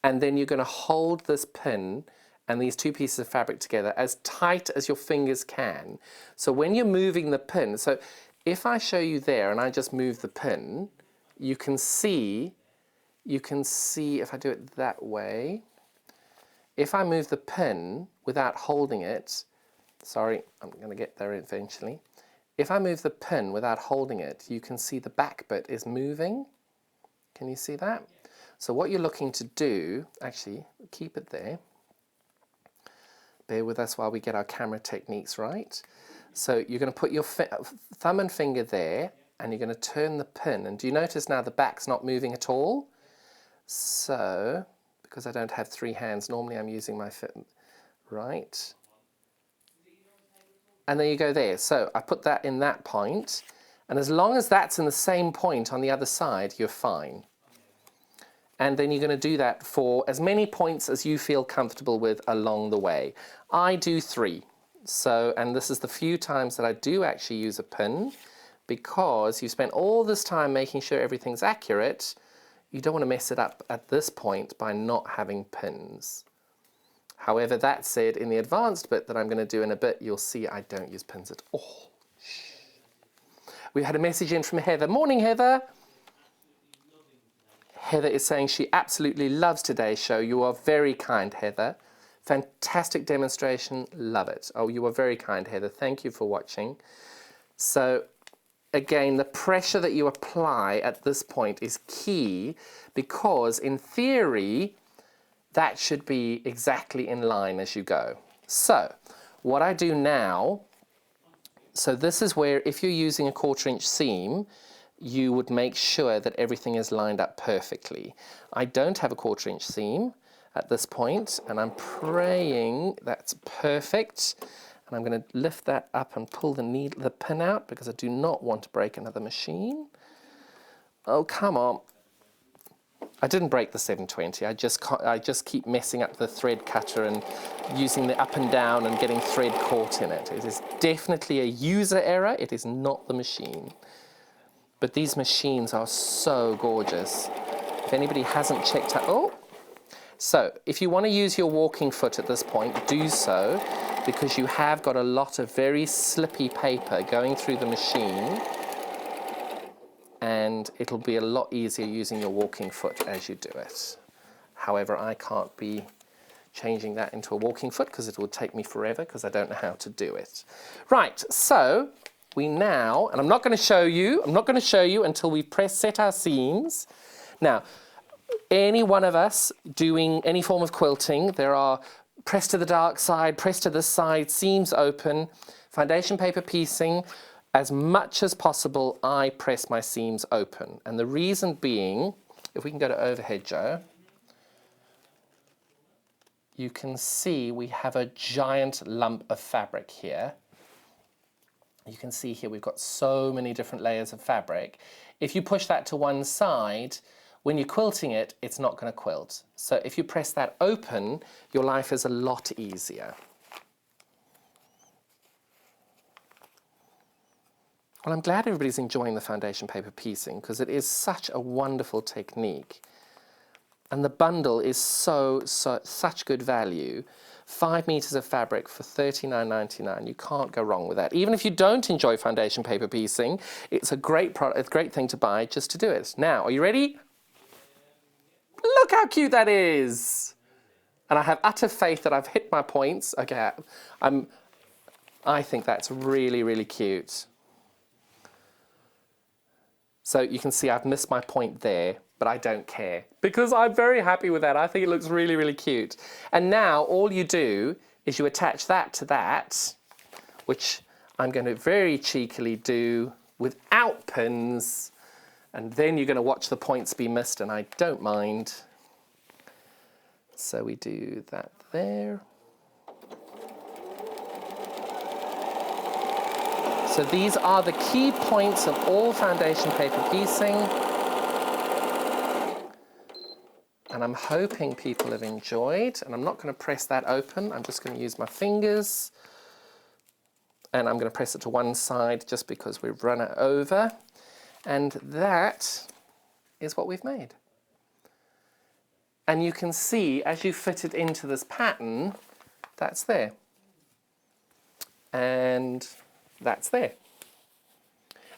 And then you're going to hold this pin and these two pieces of fabric together as tight as your fingers can. So when you're moving the pin, so if I show you there and I just move the pin, you can see if I do it that way, if I move the pin without holding it, sorry, I'm going to get there eventually. If I move the pin without holding it, you can see the back bit is moving. Can you see that? So what you're looking to do, actually, keep it there. Bear with us while we get our camera techniques right. So you're going to put your thumb and finger there, and you're going to turn the pin. And do you notice now the back's not moving at all? So, because I don't have 3 hands, normally I'm using my foot, right? And there you go there. So I put that in that point, and as long as that's in the same point on the other side, you're fine. And then you're going to do that for as many points as you feel comfortable with along the way. I do 3. So, and this is the few times that I do actually use a pin, because you spent all this time making sure everything's accurate. You don't want to mess it up at this point by not having pins. However, that said, in the advanced bit that I'm going to do in a bit, you'll see I don't use pins at all. We had a message in from Heather. Morning, Heather. Heather is saying she absolutely loves today's show. You are very kind, Heather. Fantastic demonstration. Love it. Oh, you are very kind, Heather. Thank you for watching. So, again, the pressure that you apply at this point is key, because in theory, that should be exactly in line as you go. So, what I do now, so this is where if you're using a 1/4 inch seam, you would make sure that everything is lined up perfectly. I don't have a 1/4 inch seam at this point, and I'm praying that's perfect. And I'm going to lift that up and pull the pin out, because I do not want to break another machine. Oh, come on. I didn't break the 720. I just keep messing up the thread cutter and using the up and down and getting thread caught in it. It is definitely a user error. It is not the machine. But these machines are so gorgeous. If anybody hasn't checked out... Oh! So, if you want to use your walking foot at this point, do so, because you have got a lot of very slippy paper going through the machine, and it'll be a lot easier using your walking foot as you do it. However, I can't be changing that into a walking foot because it will take me forever, because I don't know how to do it. Right, so we now, and I'm not going to show you until we set our seams. Now, any one of us doing any form of quilting, there are press to the dark side, press to this side, seams open, foundation paper piecing. As much as possible, I press my seams open. And the reason being, if we can go to overhead, Joe, you can see we have a giant lump of fabric here. You can see here we've got so many different layers of fabric. If you push that to one side, when you're quilting it, it's not going to quilt. So if you press that open, your life is a lot easier. Well, I'm glad everybody's enjoying the foundation paper piecing, because it is such a wonderful technique. And the bundle is such good value. 5 meters of fabric for $39.99. You can't go wrong with that. Even if you don't enjoy foundation paper piecing, it's a great product, a great thing to buy just to do it. Now, are you ready? Look how cute that is! And I have utter faith that I've hit my points. Okay, I think that's really, really cute. So you can see I've missed my point there, but I don't care, because I'm very happy with that. I think it looks really, really cute. And now all you do is you attach that to that, which I'm going to very cheekily do without pins, and then you're going to watch the points be missed, and I don't mind. So we do that there. So these are the key points of all foundation paper piecing. And I'm hoping people have enjoyed. And I'm not going to press that open. I'm just going to use my fingers. And I'm going to press it to one side just because we've run it over. And that is what we've made. And you can see, as you fit it into this pattern, that's there. And that's there.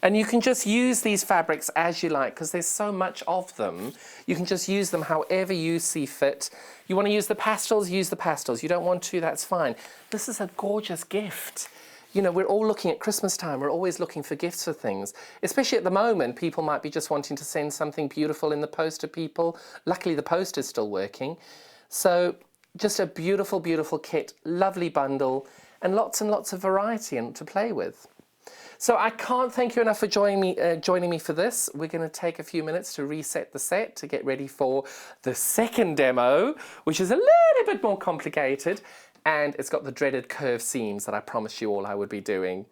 And you can just use these fabrics as you like, because there's so much of them. You can just use them however you see fit. You want to use the pastels, use the pastels. You don't want to, that's fine. This is a gorgeous gift. You know, we're all looking at Christmas time. We're always looking for gifts for things. Especially at the moment, people might be just wanting to send something beautiful in the post to people. Luckily, the post is still working. So just a beautiful, beautiful kit, lovely bundle, and lots of variety to play with. So I can't thank you enough for joining me for this. We're going to take a few minutes to reset the set to get ready for the second demo, which is a little bit more complicated, and it's got the dreaded curved seams that I promised you all I would be doing.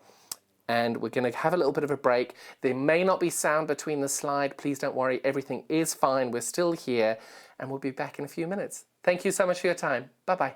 And we're going to have a little bit of a break. There may not be sound between the slide. Please don't worry, everything is fine. We're still here, and we'll be back in a few minutes. Thank you so much for your time. Bye-bye.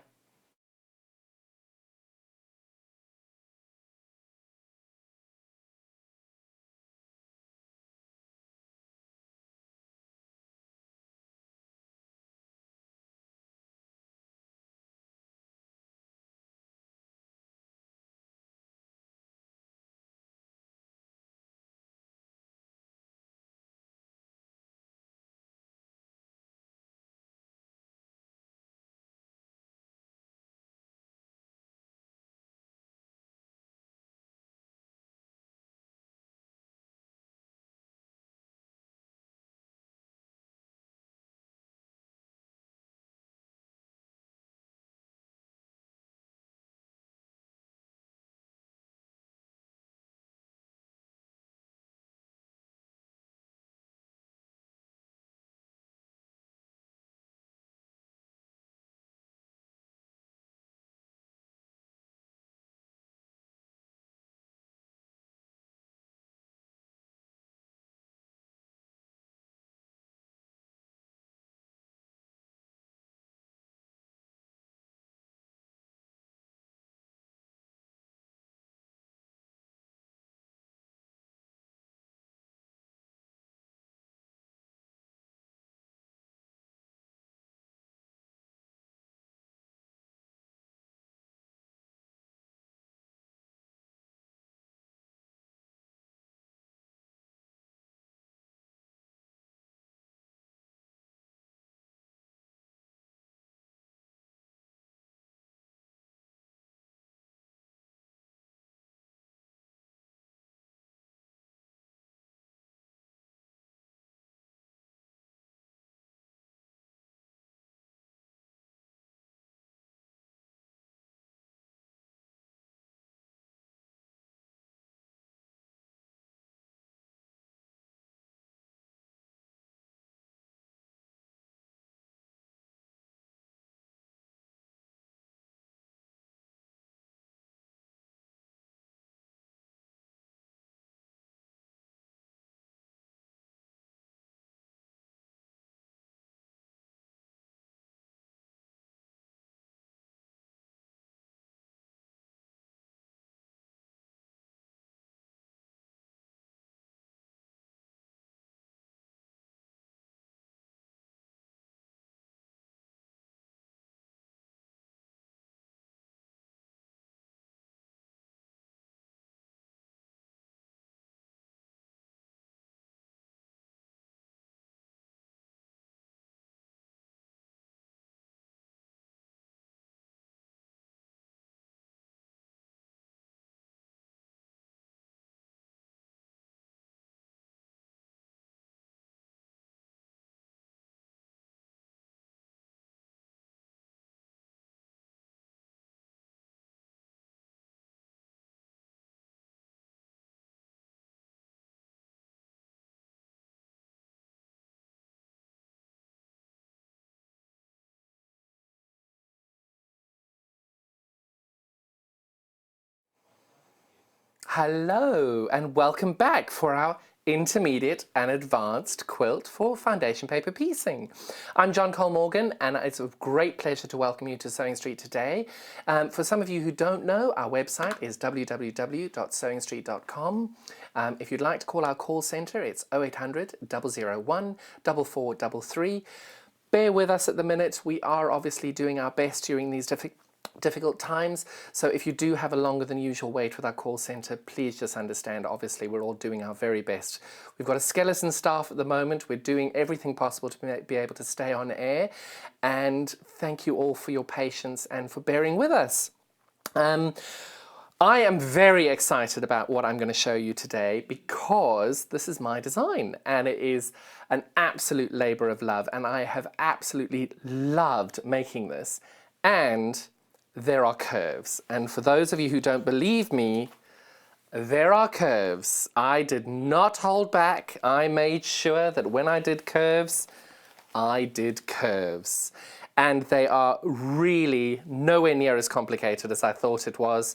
Hello and welcome back for our intermediate and advanced quilt for foundation paper piecing. I'm John Cole Morgan and it's a great pleasure to welcome you to Sewing Street today. For some of you who don't know, our website is www.sewingstreet.com. If you'd like to call our call centre, it's 0800 001 4433. Bear with us at the minute. We are obviously doing our best during these difficult times, so if you do have a longer than usual wait with our call centre, please just understand. Obviously we're all doing our very best. We've got a skeleton staff at the moment. We're doing everything possible to be able to stay on air, and thank you all for your patience and for bearing with us. I am very excited about what I'm going to show you today because this is my design and it is an absolute labour of love, and I have absolutely loved making this. And there are curves, and for those of you who don't believe me, There are curves. I did not hold back. I made sure that when I did curves, I did curves. And they are really nowhere near as complicated as I thought it was.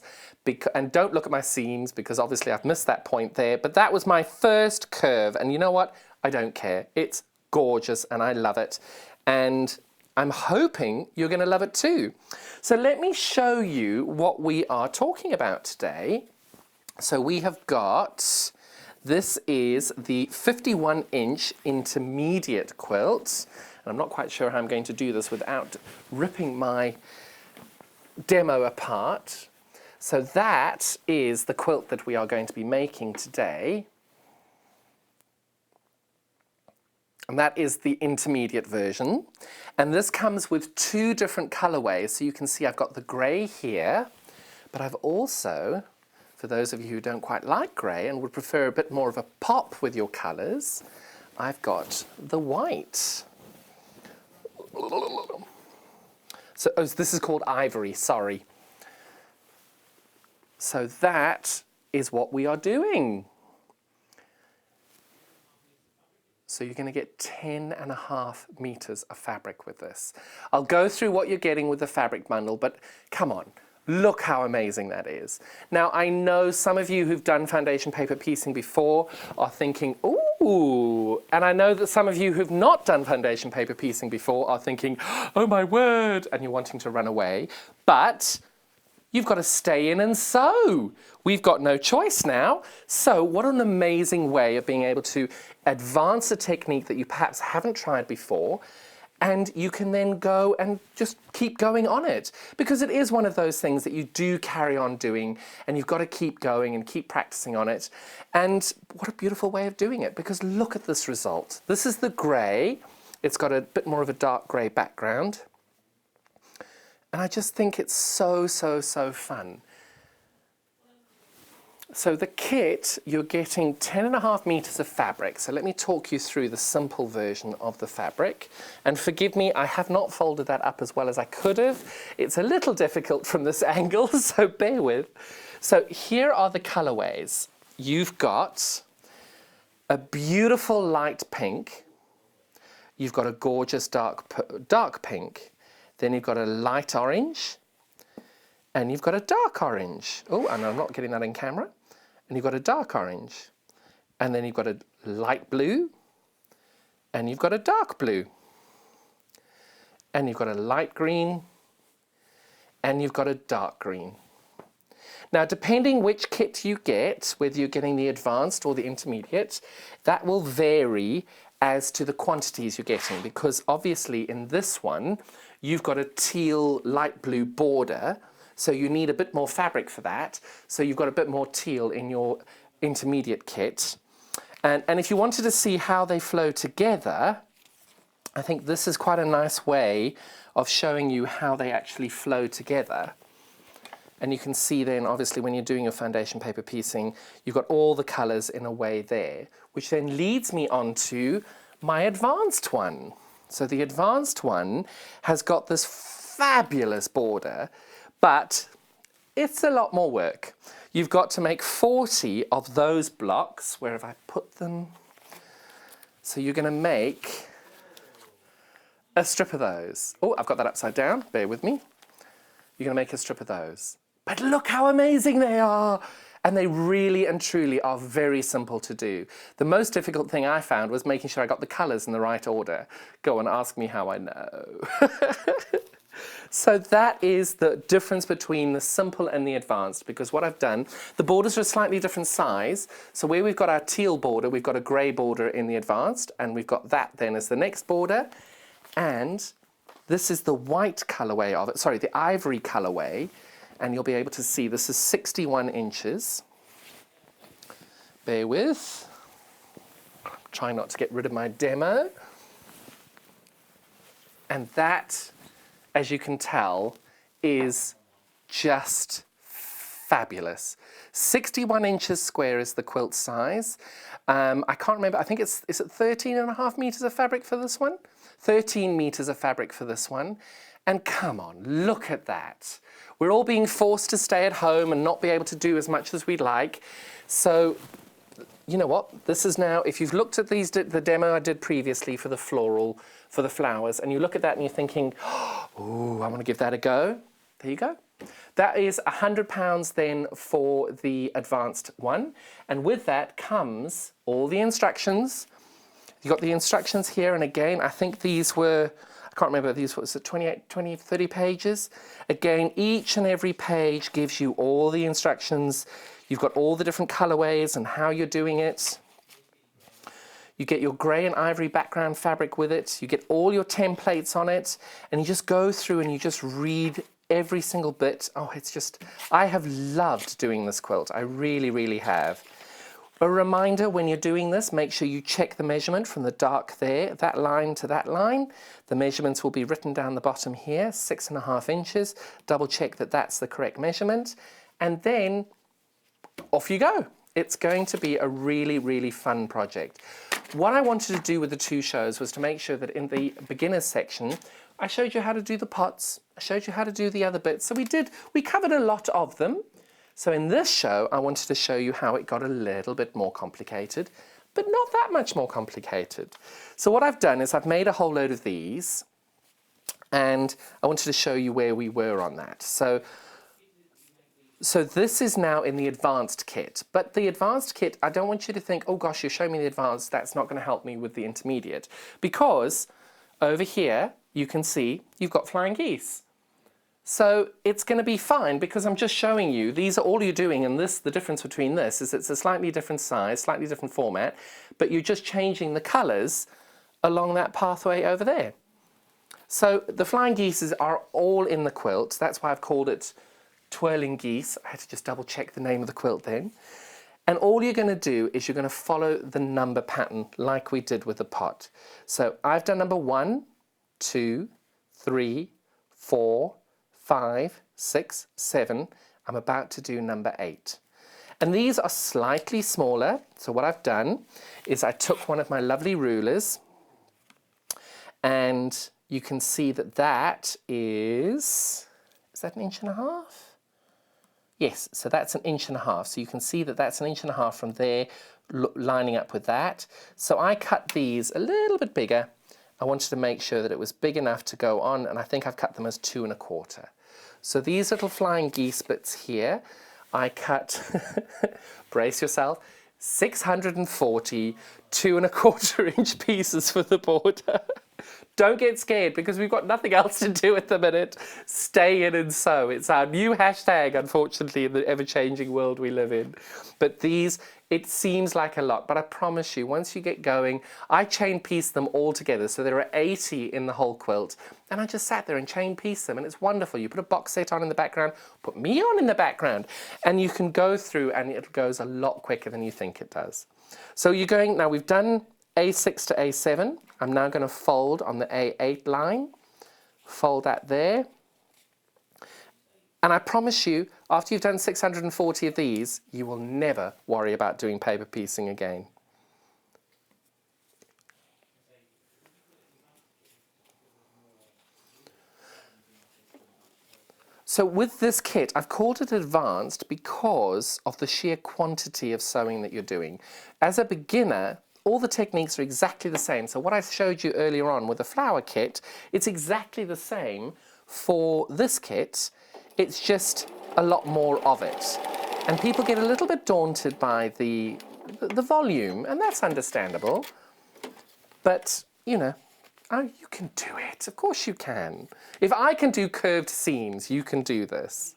And don't look at my seams because obviously I've missed that point there. But that was my first curve. And you know what? I don't care. It's gorgeous and I love it. And I'm hoping you're going to love it too. So let me show you what we are talking about today. So we have got, this is the 51-inch intermediate quilt. And I'm not quite sure how I'm going to do this without ripping my demo apart. So that is the quilt that we are going to be making today. And that is the intermediate version. And this comes with two different colorways. So you can see I've got the grey here, but I've also, for those of you who don't quite like grey and would prefer a bit more of a pop with your colors, I've got the white. So this is called ivory, sorry. So that is what we are doing. So you're going to get 10.5 meters of fabric with this. I'll go through what you're getting with the fabric bundle, but come on, look how amazing that is. Now I know some of you who've done foundation paper piecing before are thinking, ooh, and I know that some of you who've not done foundation paper piecing before are thinking, oh my word, and you're wanting to run away, but you've got to stay in and sew. We've got no choice now. So what an amazing way of being able to advance a technique that you perhaps haven't tried before, and you can then go and just keep going on it. Because it is one of those things that you do carry on doing, and you've got to keep going and keep practicing on it. And what a beautiful way of doing it, because look at this result. This is the grey. It's got a bit more of a dark grey background. And I just think it's so, so, so fun. So the kit, you're getting 10.5 meters of fabric. So let me talk you through the simple version of the fabric. And forgive me, I have not folded that up as well as I could have. It's a little difficult from this angle, so bear with. So here are the colorways. You've got a beautiful light pink. You've got a gorgeous dark pink. Then you've got a light orange, and you've got a dark orange. Oh, and I'm not getting that in camera. And you've got a dark orange. And then you've got a light blue, and you've got a dark blue. And you've got a light green, and you've got a dark green. Now, depending which kit you get, whether you're getting the advanced or the intermediate, that will vary as to the quantities you're getting, because obviously in this one, you've got a teal light blue border, so you need a bit more fabric for that. So you've got a bit more teal in your intermediate kit. And if you wanted to see how they flow together, I think this is quite a nice way of showing you how they actually flow together. And you can see then, obviously, when you're doing your foundation paper piecing, you've got all the colors in a way there, which then leads me on to my advanced one. So the advanced one has got this fabulous border, but it's a lot more work. You've got to make 40 of those blocks. Where have I put them? So you're going to make a strip of those. Oh, I've got that upside down. Bear with me. You're going to make a strip of those. But look how amazing they are. And they really and truly are very simple to do. The most difficult thing I found was making sure I got the colors in the right order. Go and ask me how I know. So that is the difference between the simple and the advanced, because what I've done, the borders are a slightly different size. So where we've got our teal border, we've got a grey border in the advanced, and we've got that then as the next border. And this is the white colorway of it, sorry, the ivory colorway. And you'll be able to see this is 61 inches. Bear with. Try not to get rid of my demo. And that, as you can tell, is just fabulous. 61 inches square is the quilt size. I can't remember, I think is it 13.5 meters of fabric for this one? 13 meters of fabric for this one. And come on, look at that. We're all being forced to stay at home and not be able to do as much as we'd like. So, you know what? This is now, if you've looked at these, the demo I did previously for the floral, for the flowers, and you look at that and you're thinking, oh, I want to give that a go. There you go. That is £100 then for the advanced one. And with that comes all the instructions. You've got the instructions here, and again, I think these were, I can't remember, these was it 28, 20, 30 pages? Again, each and every page gives you all the instructions. You've got all the different colorways and how you're doing it. You get your grey and ivory background fabric with it. You get all your templates on it, and you just go through and you just read every single bit. Oh, it's just, I have loved doing this quilt. I really, really have. A reminder, when you're doing this, make sure you check the measurement from the dark there, that line to that line. The measurements will be written down the bottom here, 6.5 inches. Double check that that's the correct measurement. And then off you go. It's going to be a really, really fun project. What I wanted to do with the two shows was to make sure that in the beginners section, I showed you how to do the pots. I showed you how to do the other bits. So we covered a lot of them. So in this show, I wanted to show you how it got a little bit more complicated, but not that much more complicated. So what I've done is I've made a whole load of these, and I wanted to show you where we were on that. So this is now in the advanced kit, but the advanced kit, I don't want you to think, oh gosh, you're showing me the advanced, that's not going to help me with the intermediate, because over here, you can see you've got flying geese. So it's going to be fine because I'm just showing you, these are all you're doing, and this, the difference between this is it's a slightly different size, slightly different format, but you're just changing the colours along that pathway over there. So the flying geese are all in the quilt. That's why I've called it Twirling Geese. I had to just double check the name of the quilt then. And all you're going to do is you're going to follow the number pattern like we did with the pot. So I've done number 1, 2, 3, 4, 5, 6, 7. I'm about to do number 8. And these are slightly smaller. So what I've done is I took one of my lovely rulers, and you can see that that is that 1.5 inches? Yes, so that's 1.5 inches. So you can see that that's 1.5 inches from there, lining up with that. So I cut these a little bit bigger. I wanted to make sure that it was big enough to go on, and I think I've cut them as 2.25. So these little flying geese bits here, I cut, brace yourself, 640 2.25 inch pieces for the border. Don't get scared because we've got nothing else to do at the minute. Stay in and sew. It's our new hashtag, unfortunately, in the ever-changing world we live in. But these, it seems like a lot, but I promise you, once you get going, I chain piece them all together. So there are 80 in the whole quilt. And I just sat there and chain piece them, and it's wonderful. You put a box set on in the background, put me on in the background, and you can go through, and it goes a lot quicker than you think it does. So you're going, now we've done A6 to A7. I'm now going to fold on the A8 line, fold that there. And I promise you, after you've done 640 of these, you will never worry about doing paper piecing again. So with this kit, I've called it advanced because of the sheer quantity of sewing that you're doing. As a beginner, all the techniques are exactly the same. So what I showed you earlier on with the flower kit, it's exactly the same for this kit. It's just a lot more of it. And people get a little bit daunted by the volume, and that's understandable. But, you know, oh, you can do it. Of course you can. If I can do curved seams, you can do this.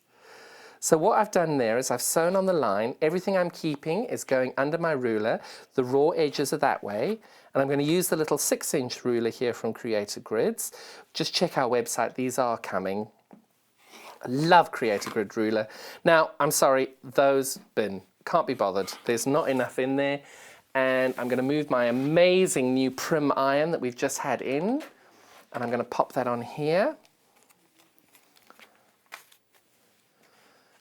So what I've done there is I've sewn on the line. Everything I'm keeping is going under my ruler. The raw edges are that way. And I'm going to use the little 6-inch ruler here from Creator Grids. Just check our website. These are coming. I love Creator Grid ruler. Now, I'm sorry, those bin. Can't be bothered. There's not enough in there. And I'm going to move my amazing new Prim iron that we've just had in. And I'm going to pop that on here.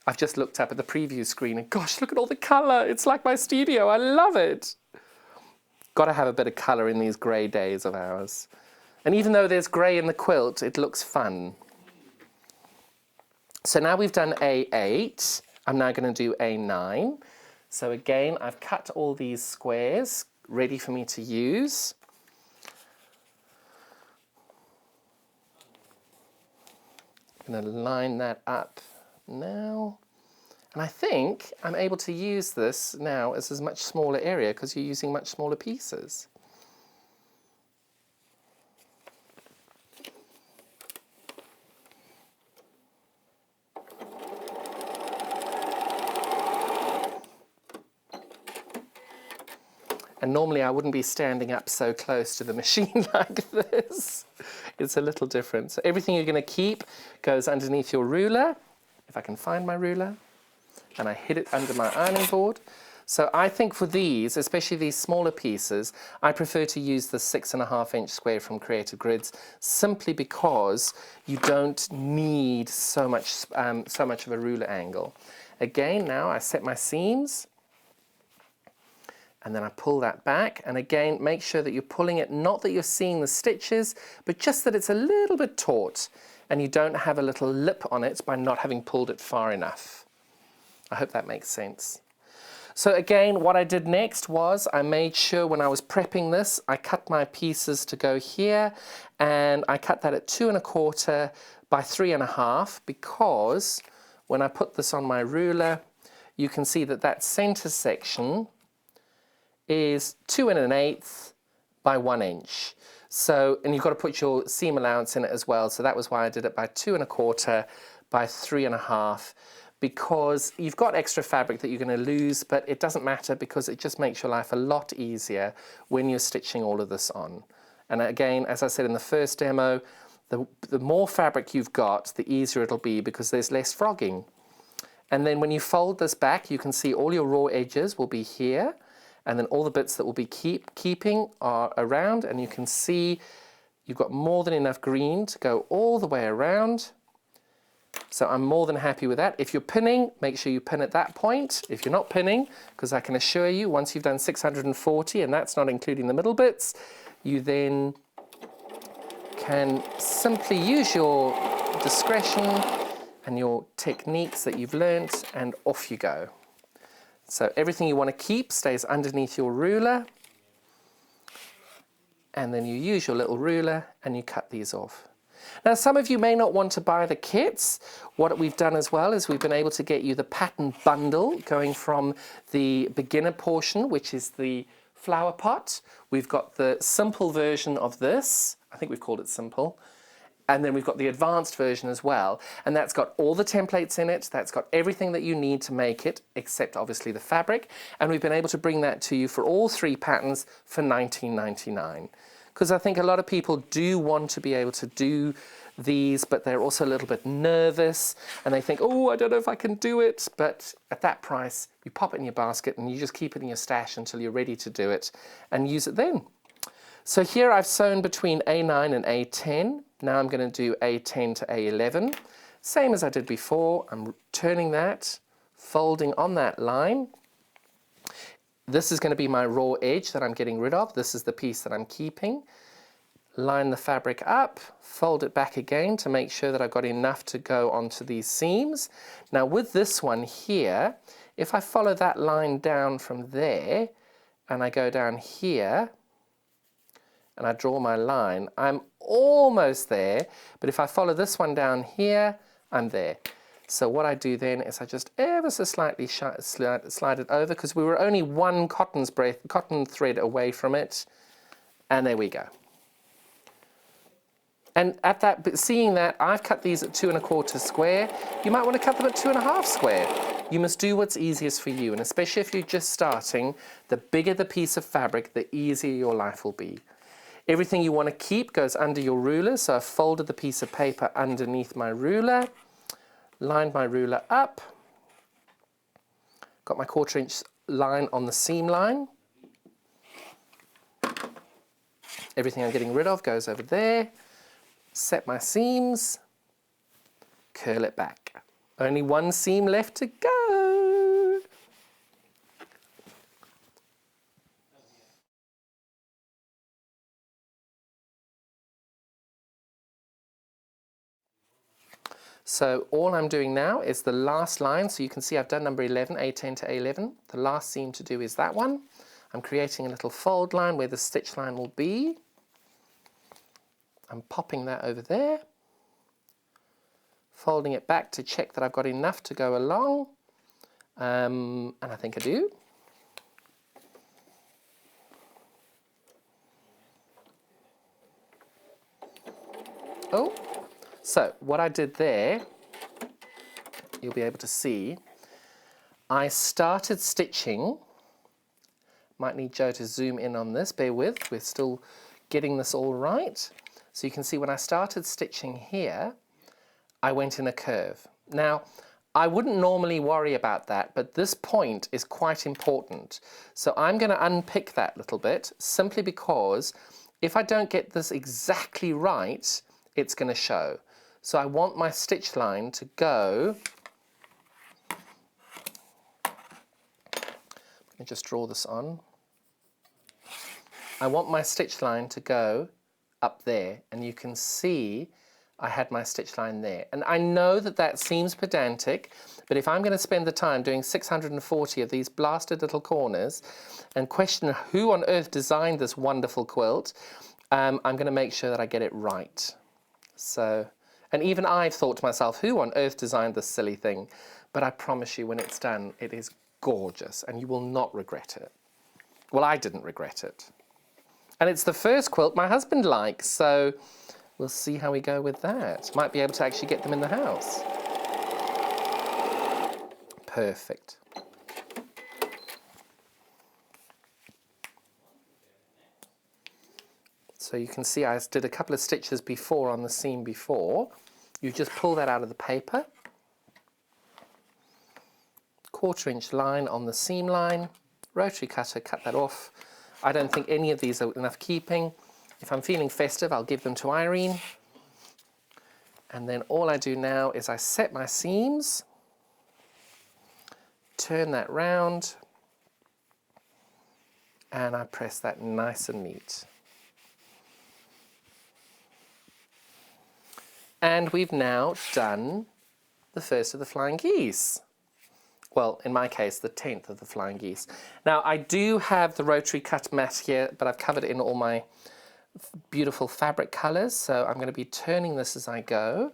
I've just looked up at the preview screen and gosh, look at all the colour. It's like my studio. I love it. Got to have a bit of colour in these grey days of ours. And even though there's grey in the quilt, it looks fun. So now we've done A8, I'm now going to do A9. So again, I've cut all these squares ready for me to use. I'm going to line that up now. And I think I'm able to use this now as a much smaller area because you're using much smaller pieces. And normally I wouldn't be standing up so close to the machine like this. It's a little different. So everything you're going to keep goes underneath your ruler. If I can find my ruler. And I hit it under my ironing board. So I think for these, especially these smaller pieces, I prefer to use the 6.5-inch square from Creative Grids, simply because you don't need so much of a ruler angle. Again, now I set my seams. And then I pull that back, and again, make sure that you're pulling it, not that you're seeing the stitches, but just that it's a little bit taut, and you don't have a little lip on it by not having pulled it far enough. I hope that makes sense. So again, what I did next was I made sure when I was prepping this, I cut my pieces to go here, and I cut that at 2¼ by 3½, because when I put this on my ruler, you can see that that center section is 2⅛ by 1 inch. So, and you've got to put your seam allowance in it as well. So that was why I did it by 2¼ by 3½, because you've got extra fabric that you're going to lose, but it doesn't matter because it just makes your life a lot easier when you're stitching all of this on. And again, as I said in the first demo, the more fabric you've got, the easier it'll be because there's less frogging. And then when you fold this back, you can see all your raw edges will be here. And then all the bits that will be keeping are around, and you can see you've got more than enough green to go all the way around. So I'm more than happy with that. If you're pinning, make sure you pin at that point. If you're not pinning, because I can assure you, once you've done 640, and that's not including the middle bits, you then can simply use your discretion and your techniques that you've learnt, and off you go. So everything you want to keep stays underneath your ruler, and then you use your little ruler and you cut these off. Now some of you may not want to buy the kits. What we've done as well is we've been able to get you the pattern bundle going from the beginner portion, which is the flower pot. We've got the simple version of this. I think we've called it simple. And then we've got the advanced version as well. And that's got all the templates in it. That's got everything that you need to make it, except obviously the fabric. And we've been able to bring that to you for all 3 patterns for $19.99. Because I think a lot of people do want to be able to do these, but they're also a little bit nervous. And they think, oh, I don't know if I can do it. But at that price, you pop it in your basket and you just keep it in your stash until you're ready to do it and use it then. So here I've sewn between A9 and A10. Now I'm going to do A10 to A11. Same as I did before. I'm turning that, folding on that line. This is going to be my raw edge that I'm getting rid of. This is the piece that I'm keeping. Line the fabric up, fold it back again to make sure that I've got enough to go onto these seams. Now with this one here, if I follow that line down from there and I go down here, and I draw my line, I'm almost there, but if I follow this one down here, I'm there. So what I do then is I just ever so slightly slide it over, because we were only 1 cotton thread away from it, and there we go. And at that, seeing that I've cut these at 2¼ square, you might want to cut them at 2½ square. You must do what's easiest for you, and especially if you're just starting, the bigger the piece of fabric, the easier your life will be. Everything you want to keep goes under your ruler, so I've folded the piece of paper underneath my ruler, lined my ruler up, got my 1/4 inch line on the seam line. Everything I'm getting rid of goes over there, set my seams, curl it back. Only 1 seam left to go. So all I'm doing now is the last line. So you can see I've done number 11, A10 to A11. The last seam to do is that one. I'm creating a little fold line where the stitch line will be. I'm popping that over there. Folding it back to check that I've got enough to go along. And I think I do. Oh, so what I did there, you'll be able to see, I started stitching. Might need Joe to zoom in on this, bear with, we're still getting this all right. So you can see when I started stitching here, I went in a curve. Now, I wouldn't normally worry about that, but this point is quite important. So I'm going to unpick that little bit, simply because if I don't get this exactly right, it's going to show. So I want my stitch line to go, let me just draw this on. I want my stitch line to go up there, and you can see I had my stitch line there. And I know that that seems pedantic, but if I'm going to spend the time doing 640 of these blasted little corners and question who on earth designed this wonderful quilt, I'm going to make sure that I get it right. So, and even I've thought to myself, who on earth designed this silly thing? But I promise you, when it's done, it is gorgeous, and you will not regret it. Well, I didn't regret it. And it's the first quilt my husband likes, so we'll see how we go with that. Might be able to actually get them in the house. Perfect. So you can see I did a couple of stitches before on the seam before. You just pull that out of the paper. 1/4 inch line on the seam line. Rotary cutter, cut that off. I don't think any of these are enough keeping. If I'm feeling festive, I'll give them to Irene. And then all I do now is I set my seams, turn that round, and I press that nice and neat. And we've now done the first of the flying geese. Well, in my case, the 10th of the flying geese. Now, I do have the rotary cut mat here, but I've covered it in all my beautiful fabric colours, so I'm going to be turning this as I go.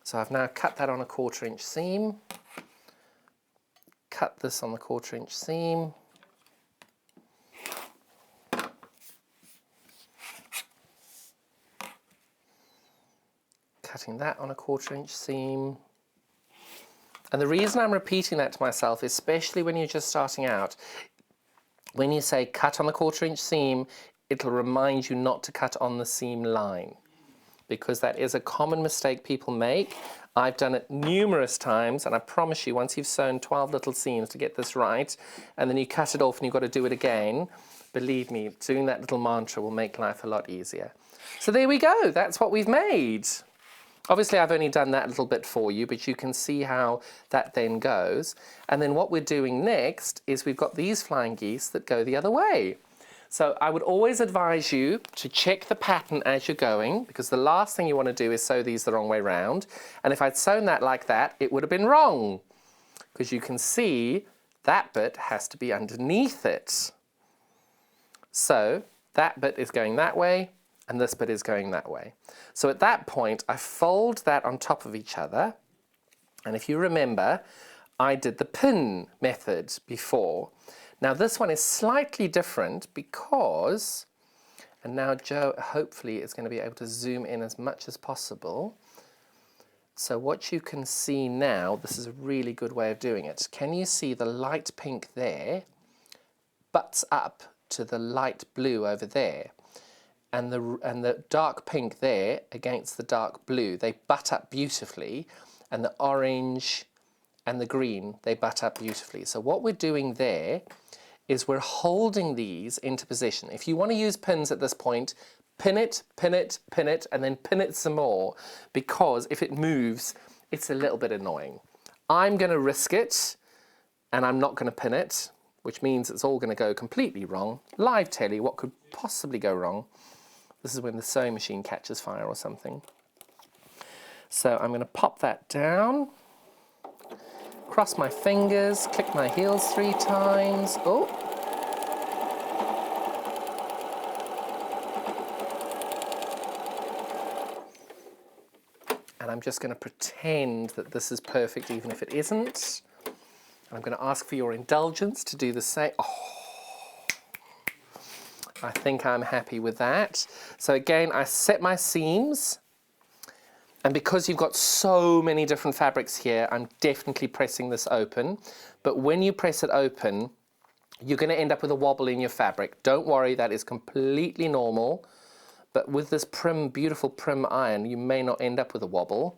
So I've now cut that on a 1/4 inch seam, cut this on the 1/4 inch seam, cutting that on a 1/4 inch seam. And the reason I'm repeating that to myself, especially when you're just starting out, when you say cut on the 1/4 inch seam, it'll remind you not to cut on the seam line, because that is a common mistake people make. I've done it numerous times, and I promise you, once you've sewn 12 little seams to get this right, and then you cut it off and you've got to do it again, believe me, doing that little mantra will make life a lot easier. So there we go, that's what we've made. Obviously, I've only done that little bit for you, but you can see how that then goes. And then what we're doing next is we've got these flying geese that go the other way. So I would always advise you to check the pattern as you're going, because the last thing you want to do is sew these the wrong way round. And if I'd sewn that like that, it would have been wrong, because you can see that bit has to be underneath it. So that bit is going that way, and this bit is going that way. So at that point, I fold that on top of each other. And if you remember, I did the pin method before. Now this one is slightly different because, and now Joe hopefully is going to be able to zoom in as much as possible. So what you can see now, this is a really good way of doing it. Can you see the light pink there butts up to the light blue over there? And the dark pink there against the dark blue, they butt up beautifully, and the orange and the green, they butt up beautifully. So what we're doing there is we're holding these into position. If you want to use pins at this point, pin it, pin it, pin it, and then pin it some more, because if it moves, it's a little bit annoying. I'm going to risk it, and I'm not going to pin it, which means it's all going to go completely wrong. Live telly, what could possibly go wrong? This is when the sewing machine catches fire or something. So I'm going to pop that down, cross my fingers, click my heels 3 times. Oh. And I'm just going to pretend that this is perfect even if it isn't. I'm going to ask for your indulgence to do the same. Oh, I think I'm happy with that. So again, I set my seams. And because you've got so many different fabrics here, I'm definitely pressing this open. But when you press it open, you're going to end up with a wobble in your fabric. Don't worry, that is completely normal. But with this beautiful prim iron, you may not end up with a wobble.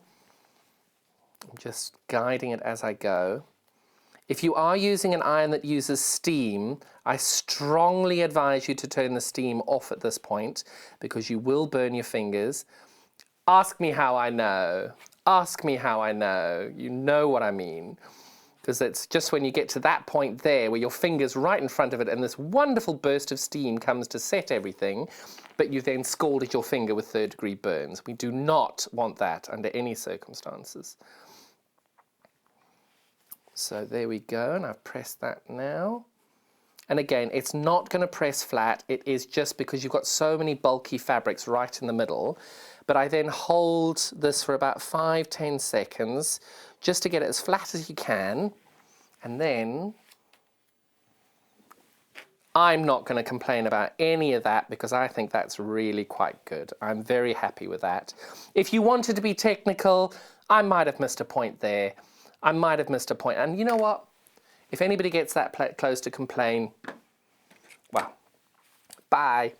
I'm just guiding it as I go. If you are using an iron that uses steam, I strongly advise you to turn the steam off at this point because you will burn your fingers. Ask me how I know. Ask me how I know. You know what I mean. Because it's just when you get to that point there where your finger's right in front of it and this wonderful burst of steam comes to set everything, but you then scalded your finger with 3rd-degree burns. We do not want that under any circumstances. So there we go, and I've pressed that now. And again, it's not going to press flat. It is just because you've got so many bulky fabrics right in the middle. But I then hold this for about 5-10 seconds just to get it as flat as you can. And then I'm not going to complain about any of that because I think that's really quite good. I'm very happy with that. If you wanted to be technical, I might have missed a point there. I might have missed a point. And you know what? If anybody gets that close to complain, well, bye.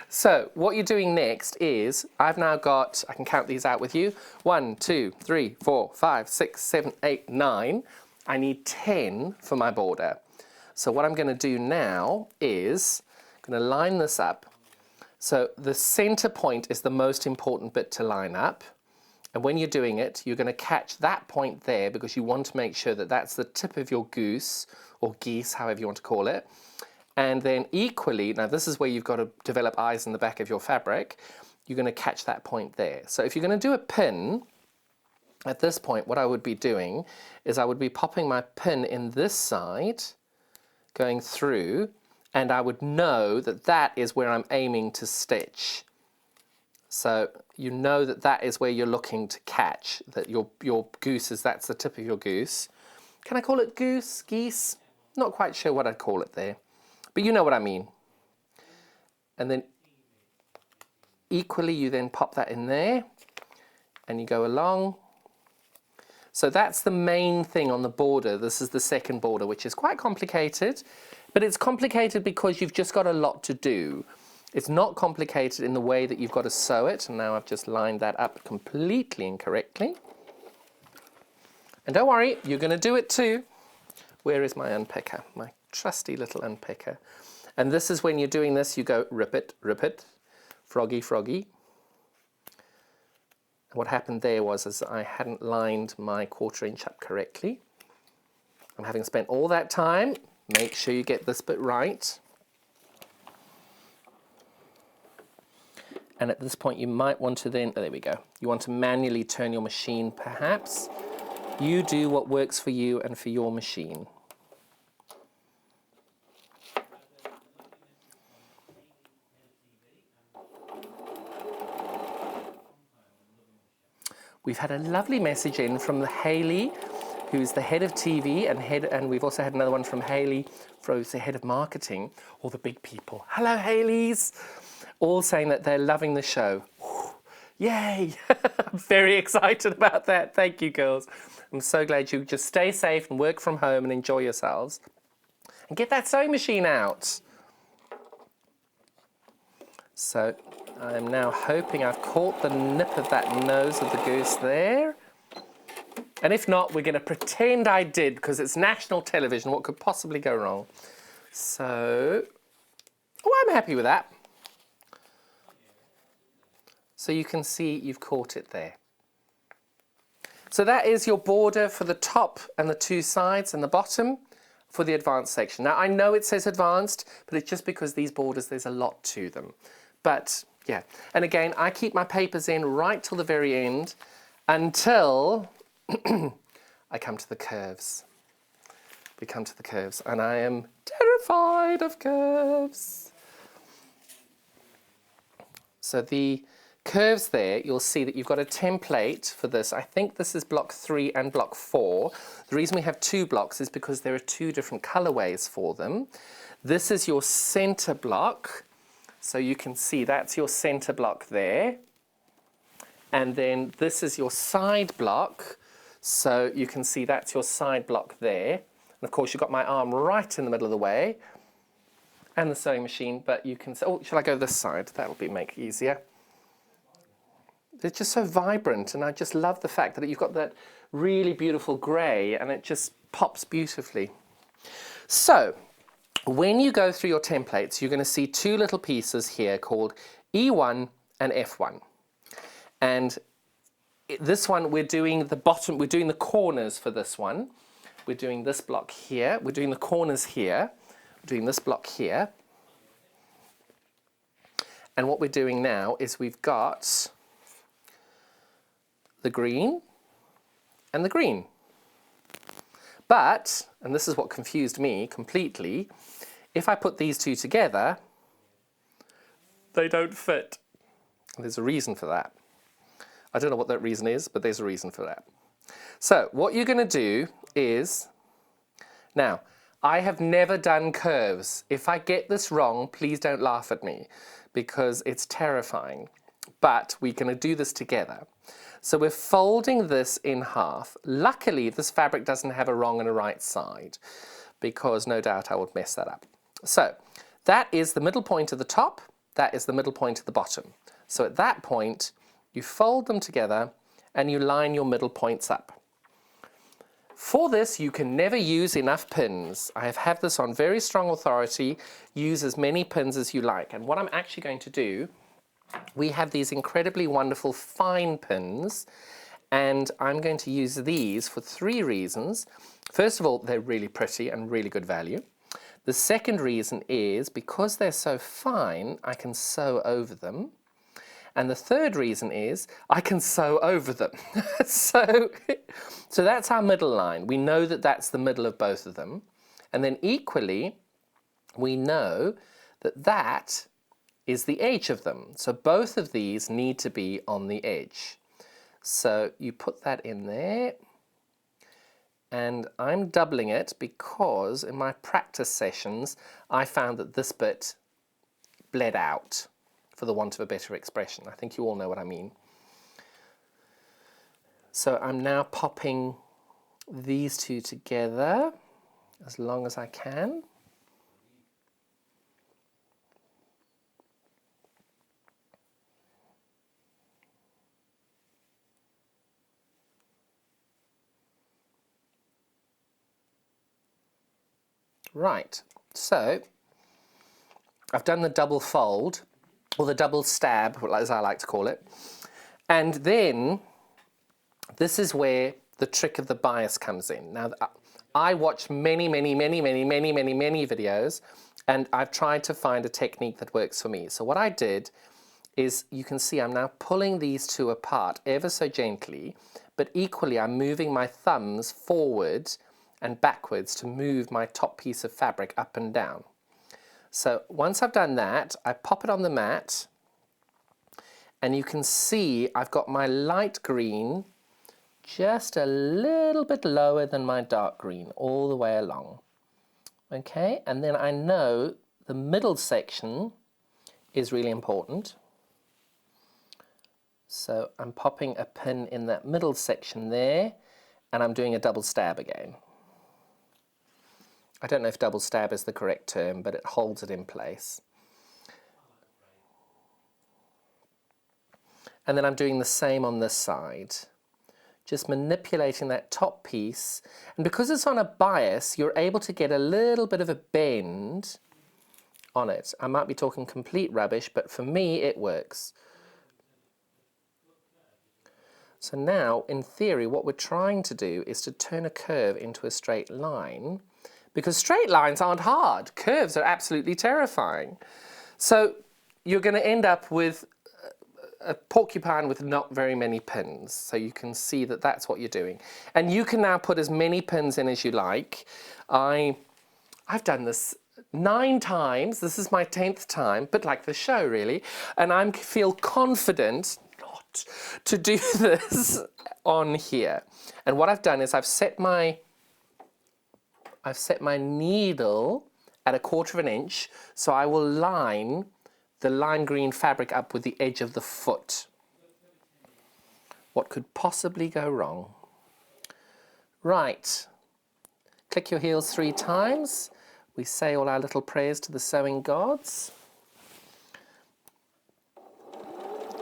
So what you're doing next is, I've now got, I can count these out with you, 1, 2, 3, 4, 5, 6, 7, 8, 9. I need 10 for my border. So what I'm going to do now is, I'm going to line this up. So the center point is the most important bit to line up. And when you're doing it, you're going to catch that point there because you want to make sure that that's the tip of your goose, or geese, however you want to call it. And then equally, now this is where you've got to develop eyes in the back of your fabric, you're going to catch that point there. So if you're going to do a pin, at this point, what I would be doing is I would be popping my pin in this side, going through, and I would know that that is where I'm aiming to stitch. So you know that that is where you're looking to catch, that your goose is, that's the tip of your goose. Can I call it goose, geese? Not quite sure what I'd call it there, but you know what I mean. And then equally you then pop that in there and you go along. So that's the main thing on the border. This is the second border, which is quite complicated, but it's complicated because you've just got a lot to do. It's not complicated in the way that you've got to sew it, and now I've just lined that up completely incorrectly. And don't worry, you're going to do it too. Where is my unpicker? My trusty little unpicker. And this is when you're doing this, you go rip it, froggy, froggy. What happened there was I hadn't lined my 1/4 inch up correctly. I'm having spent all that time, make sure you get this bit right. And at this point you might want to then, oh, there we go, you want to manually turn your machine perhaps. You do what works for you and for your machine. We've had a lovely message in from Hayley, who's the head of TV, and we've also had another one from Hayley, who's the head of marketing, all the big people. Hello, Hayleys! All saying that they're loving the show. Yay! I'm very excited about that. Thank you, girls. I'm so glad you just stay safe and work from home and enjoy yourselves. And get that sewing machine out. So I'm now hoping I've caught the nip of that nose of the goose there. And if not, we're going to pretend I did, because it's national television. What could possibly go wrong? So, oh, I'm happy with that. So you can see you've caught it there. So that is your border for the top and the 2 sides and the bottom for the advanced section. Now I know it says advanced, but it's just because these borders, there's a lot to them. But yeah, and again, I keep my papers in right till the very end until I come to the curves. We come to the curves, and I am terrified of curves. So the curves there, you'll see that you've got a template for this. I think this is block 3 and block 4. The reason we have 2 blocks is because there are 2 different colorways for them. This is your center block. So you can see that's your center block there. And then this is your side block. So you can see that's your side block there. And of course, you've got my arm right in the middle of the way and the sewing machine, but you can say, oh, shall I go this side? That'll make it easier. It's just so vibrant, and I just love the fact that you've got that really beautiful grey, and it just pops beautifully. So, when you go through your templates, you're going to see 2 little pieces here called E1 and F1. And this one, we're doing the bottom, we're doing the corners for this one. We're doing this block here, we're doing the corners here, we're doing this block here. And what we're doing now is we've got the green and the green. But, and this is what confused me completely, if I put these 2 together, they don't fit. There's a reason for that. I don't know what that reason is, but there's a reason for that. So what you're going to do is, now, I have never done curves. If I get this wrong, please don't laugh at me, because it's terrifying. But we're going to do this together. So we're folding this in half. Luckily, this fabric doesn't have a wrong and a right side, because no doubt I would mess that up. So that is the middle point of the top, that is the middle point of the bottom. So at that point, you fold them together and you line your middle points up. For this, you can never use enough pins. I have this on very strong authority. Use as many pins as you like. And what I'm actually going to do, we have these incredibly wonderful fine pins, and I'm going to use these for 3 reasons. First of all, they're really pretty and really good value. The second reason is because they're so fine, I can sew over them. And the third reason is I can sew over them. so that's our middle line. We know that that's the middle of both of them. And then equally, we know that that is the edge of them. So both of these need to be on the edge. So you put that in there. And I'm doubling it because in my practice sessions, I found that this bit bled out, for the want of a better expression. I think you all know what I mean. So I'm now popping these 2 together as long as I can. Right, so I've done the double fold, or the double stab, as I like to call it. And then this is where the trick of the bias comes in. Now, I watch many videos, and I've tried to find a technique that works for me. So what I did is, you can see I'm now pulling these 2 apart ever so gently, but equally I'm moving my thumbs forward and backwards to move my top piece of fabric up and down. So once I've done that, I pop it on the mat, and you can see I've got my light green just a little bit lower than my dark green all the way along. Okay, and then I know the middle section is really important. So I'm popping a pin in that middle section there, and I'm doing a double stab again. I don't know if double stab is the correct term, but it holds it in place. And then I'm doing the same on this side. Just manipulating that top piece. And because it's on a bias, you're able to get a little bit of a bend on it. I might be talking complete rubbish, but for me, it works. So now, in theory, what we're trying to do is to turn a curve into a straight line, because straight lines aren't hard. Curves are absolutely terrifying. So you're going to end up with a porcupine with not very many pins. So you can see that that's what you're doing. And you can now put as many pins in as you like. I've done this 9 times. This is my 10th time, but like the show really. And I feel confident not to do this on here. And what I've done is I've set my needle at 1/4 of an inch. So I will line the lime green fabric up with the edge of the foot. What could possibly go wrong? Right. Click your heels 3 times. We say all our little prayers to the sewing gods.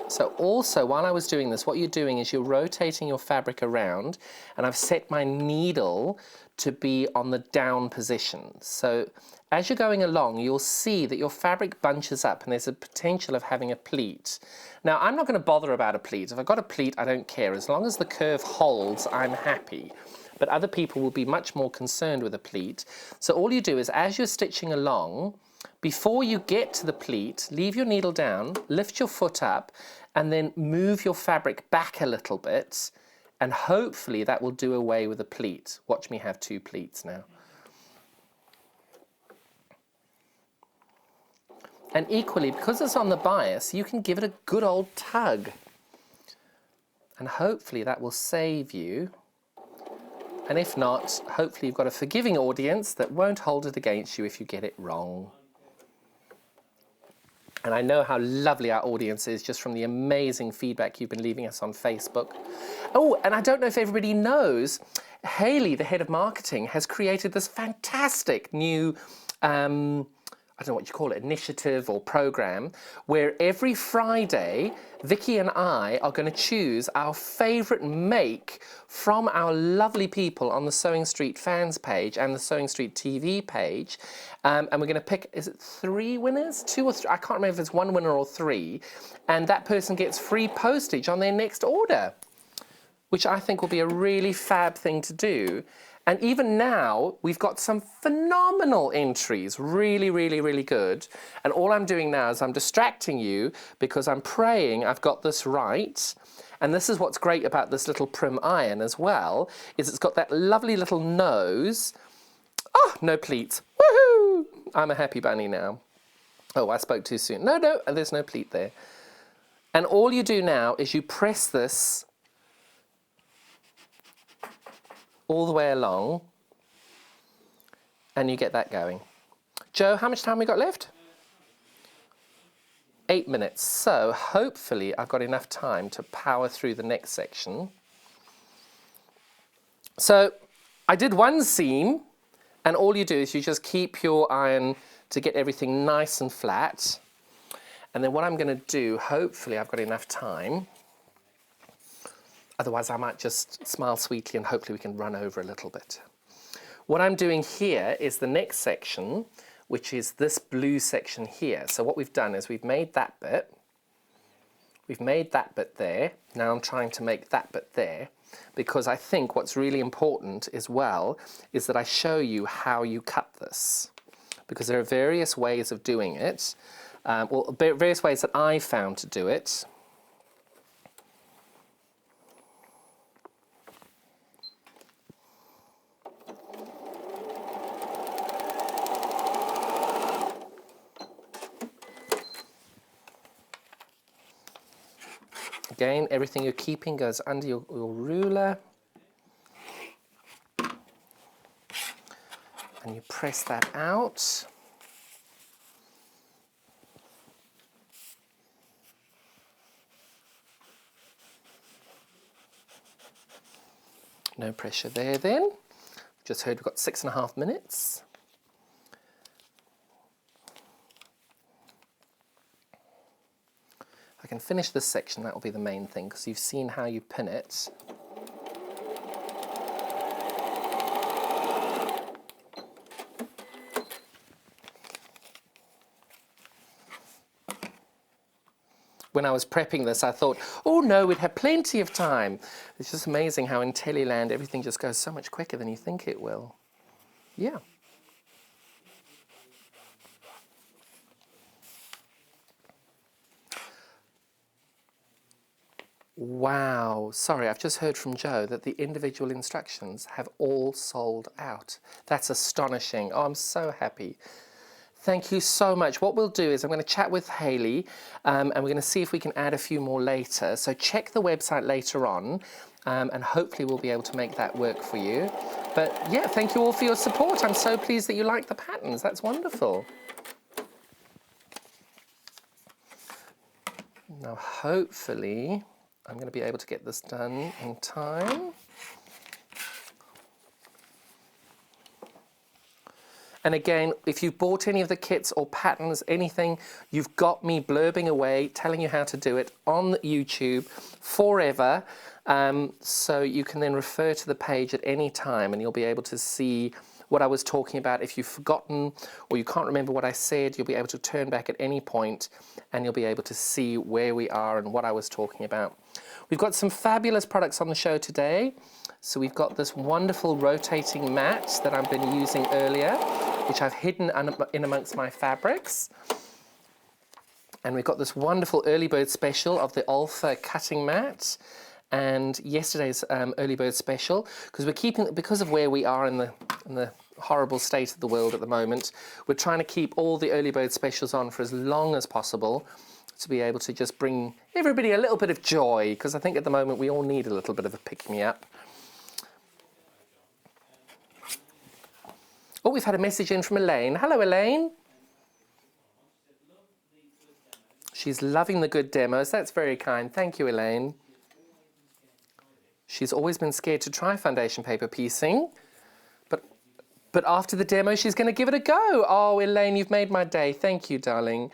So also, while I was doing this, what you're doing is you're rotating your fabric around, and I've set my needle to be on the down position. So as you're going along, you'll see that your fabric bunches up and there's a potential of having a pleat. Now, I'm not going to bother about a pleat. If I've got a pleat, I don't care. As long as the curve holds, I'm happy. But other people will be much more concerned with a pleat. So all you do is, as you're stitching along, before you get to the pleat, leave your needle down, lift your foot up, and then move your fabric back a little bit, and hopefully that will do away with the pleat. Watch me have 2 pleats now. And equally, because it's on the bias, you can give it a good old tug. And hopefully that will save you. And if not, hopefully you've got a forgiving audience that won't hold it against you if you get it wrong. And I know how lovely our audience is just from the amazing feedback you've been leaving us on Facebook. Oh, and I don't know if everybody knows, Hayley, the head of marketing, has created this fantastic new, I don't know what you call it, initiative or program, where every Friday, Vicky and I are going to choose our favourite make from our lovely people on the Sewing Street fans page and the Sewing Street TV page. And we're going to pick, is it 3 winners? 2 or 3? I can't remember if it's 1 winner or 3. And that person gets free postage on their next order, which I think will be a really fab thing to do. And even now, we've got some phenomenal entries, really, really, really good. And all I'm doing now is I'm distracting you because I'm praying I've got this right. And this is what's great about this little prim iron as well, is it's got that lovely little nose. Oh, no pleats. Woohoo! I'm a happy bunny now. Oh, I spoke too soon. No, there's no pleat there. And all you do now is you press this all the way along, and you get that going. Joe, how much time we got left? 8 minutes. So hopefully I've got enough time to power through the next section. So I did one seam, and all you do is you just keep your iron to get everything nice and flat. And then what I'm going to do, hopefully I've got enough time. Otherwise, I might just smile sweetly and hopefully we can run over a little bit. What I'm doing here is the next section, which is this blue section here. So what we've done is we've made that bit. We've made that bit there. Now I'm trying to make that bit there, because I think what's really important as well is that I show you how you cut this, because there are various ways of doing it. Well, various ways that I found to do it. Again, everything you're keeping goes under your ruler. And you press that out. No pressure there then. Just heard we've got 6.5 minutes. I can finish this section, that will be the main thing, because you've seen how you pin it. When I was prepping this, I thought, oh no, we'd have plenty of time. It's just amazing how in Teleland everything just goes so much quicker than you think it will. Yeah. Wow, sorry, I've just heard from Joe that the individual instructions have all sold out. That's astonishing. Oh, I'm so happy. Thank you so much. What we'll do is I'm going to chat with Hayley and we're going to see if we can add a few more later. So check the website later on and hopefully we'll be able to make that work for you. But yeah, thank you all for your support. I'm so pleased that you like the patterns. That's wonderful. Now, hopefully, I'm going to be able to get this done in time. And again, if you've bought any of the kits or patterns, anything, you've got me blurbing away, telling you how to do it on YouTube forever. So you can then refer to the page at any time and you'll be able to see what I was talking about. If you've forgotten or you can't remember what I said, you'll be able to turn back at any point and you'll be able to see where we are and what I was talking about. We've got some fabulous products on the show today. So we've got this wonderful rotating mat that I've been using earlier, which I've hidden in amongst my fabrics. And we've got this wonderful early bird special of the Alpha cutting mat and yesterday's early bird special, because we're keeping, because of where we are in the horrible state of the world at the moment, we're trying to keep all the early bird specials on for as long as possible to be able to just bring everybody a little bit of joy, because I think at the moment we all need a little bit of a pick-me-up. Oh, we've had a message in from Elaine. Hello, Elaine. She's loving the good demos. That's very kind. Thank you, Elaine. She's always been scared to try foundation paper piecing, but after the demo, she's going to give it a go. Oh, Elaine, you've made my day. Thank you, darling.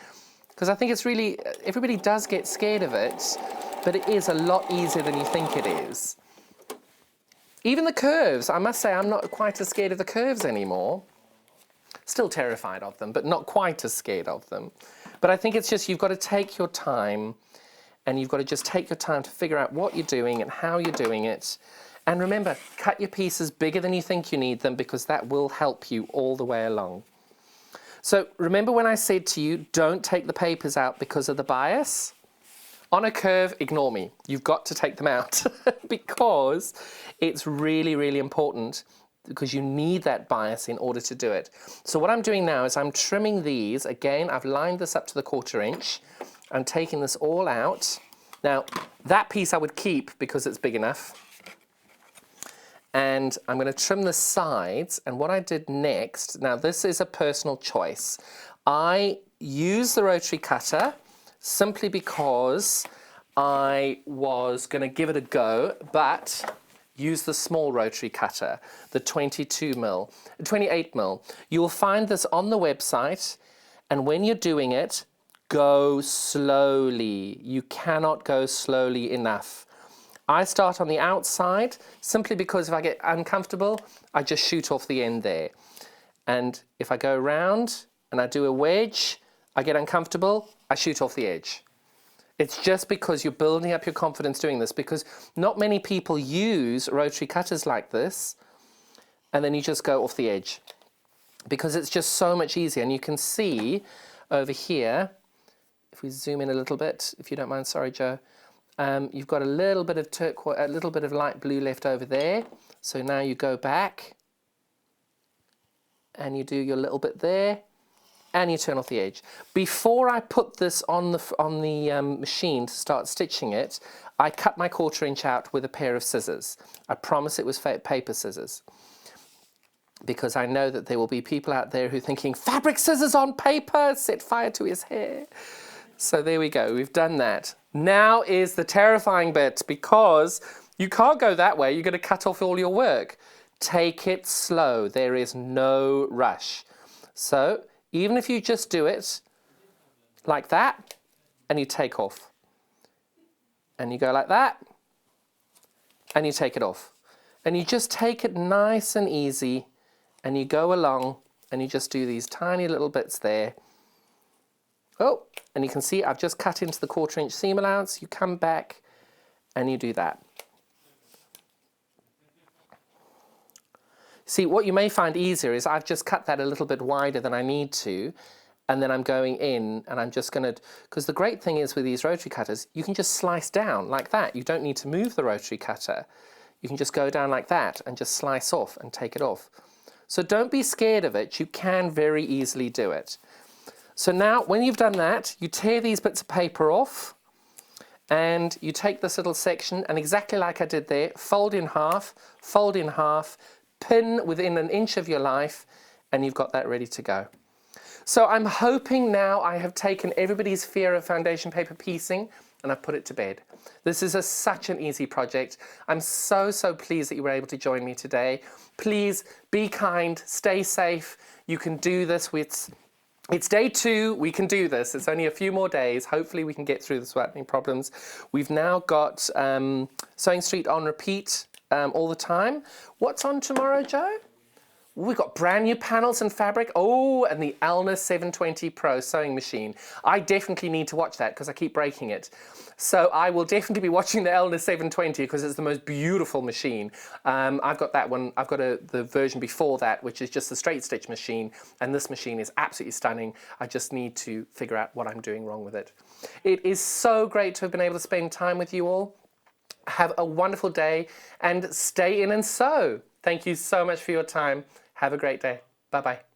Because I think it's really, everybody does get scared of it, but it is a lot easier than you think it is. Even the curves, I must say I'm not quite as scared of the curves anymore. Still terrified of them, but not quite as scared of them. But I think it's just you've got to take your time and you've got to just take your time to figure out what you're doing and how you're doing it. And remember, cut your pieces bigger than you think you need them because that will help you all the way along. So remember when I said to you, don't take the papers out because of the bias? On a curve, ignore me. You've got to take them out because it's really, really important because you need that bias in order to do it. So what I'm doing now is I'm trimming these. Again, I've lined this up to the 1/4 inch. I'm taking this all out. Now, that piece I would keep because it's big enough. And I'm going to trim the sides. And what I did next, now this is a personal choice. I use the rotary cutter simply because I was going to give it a go, but use the small rotary cutter, the 28 mil. You will find this on the website, and when you're doing it, go slowly. You cannot go slowly enough. I start on the outside simply because if I get uncomfortable, I just shoot off the end there. And if I go around and I do a wedge, I get uncomfortable, I shoot off the edge. It's just because you're building up your confidence doing this, because not many people use rotary cutters like this, and then you just go off the edge. Because it's just so much easier. And you can see over here, if we zoom in a little bit, if you don't mind, sorry, Joe, you've got a little bit of turquoise, a little bit of light blue left over there. So now you go back, and you do your little bit there, and you turn off the edge. Before I put this on the machine to start stitching it, I cut my 1/4 inch out with a pair of scissors. I promise it was paper scissors. Because I know that there will be people out there who are thinking, fabric scissors on paper, set fire to his hair. So there we go, we've done that. Now is the terrifying bit, because you can't go that way, you're going to cut off all your work. Take it slow, there is no rush. So even if you just do it like that, and you take off, and you go like that, and you take it off. And you just take it nice and easy, and you go along, and you just do these tiny little bits there. Oh, and you can see I've just cut into the 1/4 inch seam allowance. You come back, and you do that. See, what you may find easier is I've just cut that a little bit wider than I need to, and then I'm going in and I'm just going to, because the great thing is with these rotary cutters, you can just slice down like that. You don't need to move the rotary cutter. You can just go down like that and just slice off and take it off. So don't be scared of it. You can very easily do it. So now when you've done that, you tear these bits of paper off and you take this little section and exactly like I did there, fold in half, pin within an inch of your life, and you've got that ready to go. So I'm hoping now I have taken everybody's fear of foundation paper piecing and I've put it to bed. This is such an easy project. I'm so pleased that you were able to join me today. Please be kind, stay safe. You can do this with... It's day 2, we can do this. It's only a few more days. Hopefully we can get through this without any problems. We've now got Sewing Street on repeat all the time. What's on tomorrow, Joe? We've got brand new panels and fabric. Oh, and the Elna 720 Pro sewing machine. I definitely need to watch that because I keep breaking it. So I will definitely be watching the Elna 720 because it's the most beautiful machine. I've got that one. I've got the version before that, which is just the straight stitch machine. And this machine is absolutely stunning. I just need to figure out what I'm doing wrong with it. It is so great to have been able to spend time with you all. Have a wonderful day and stay in and sew. Thank you so much for your time. Have a great day. Bye-bye.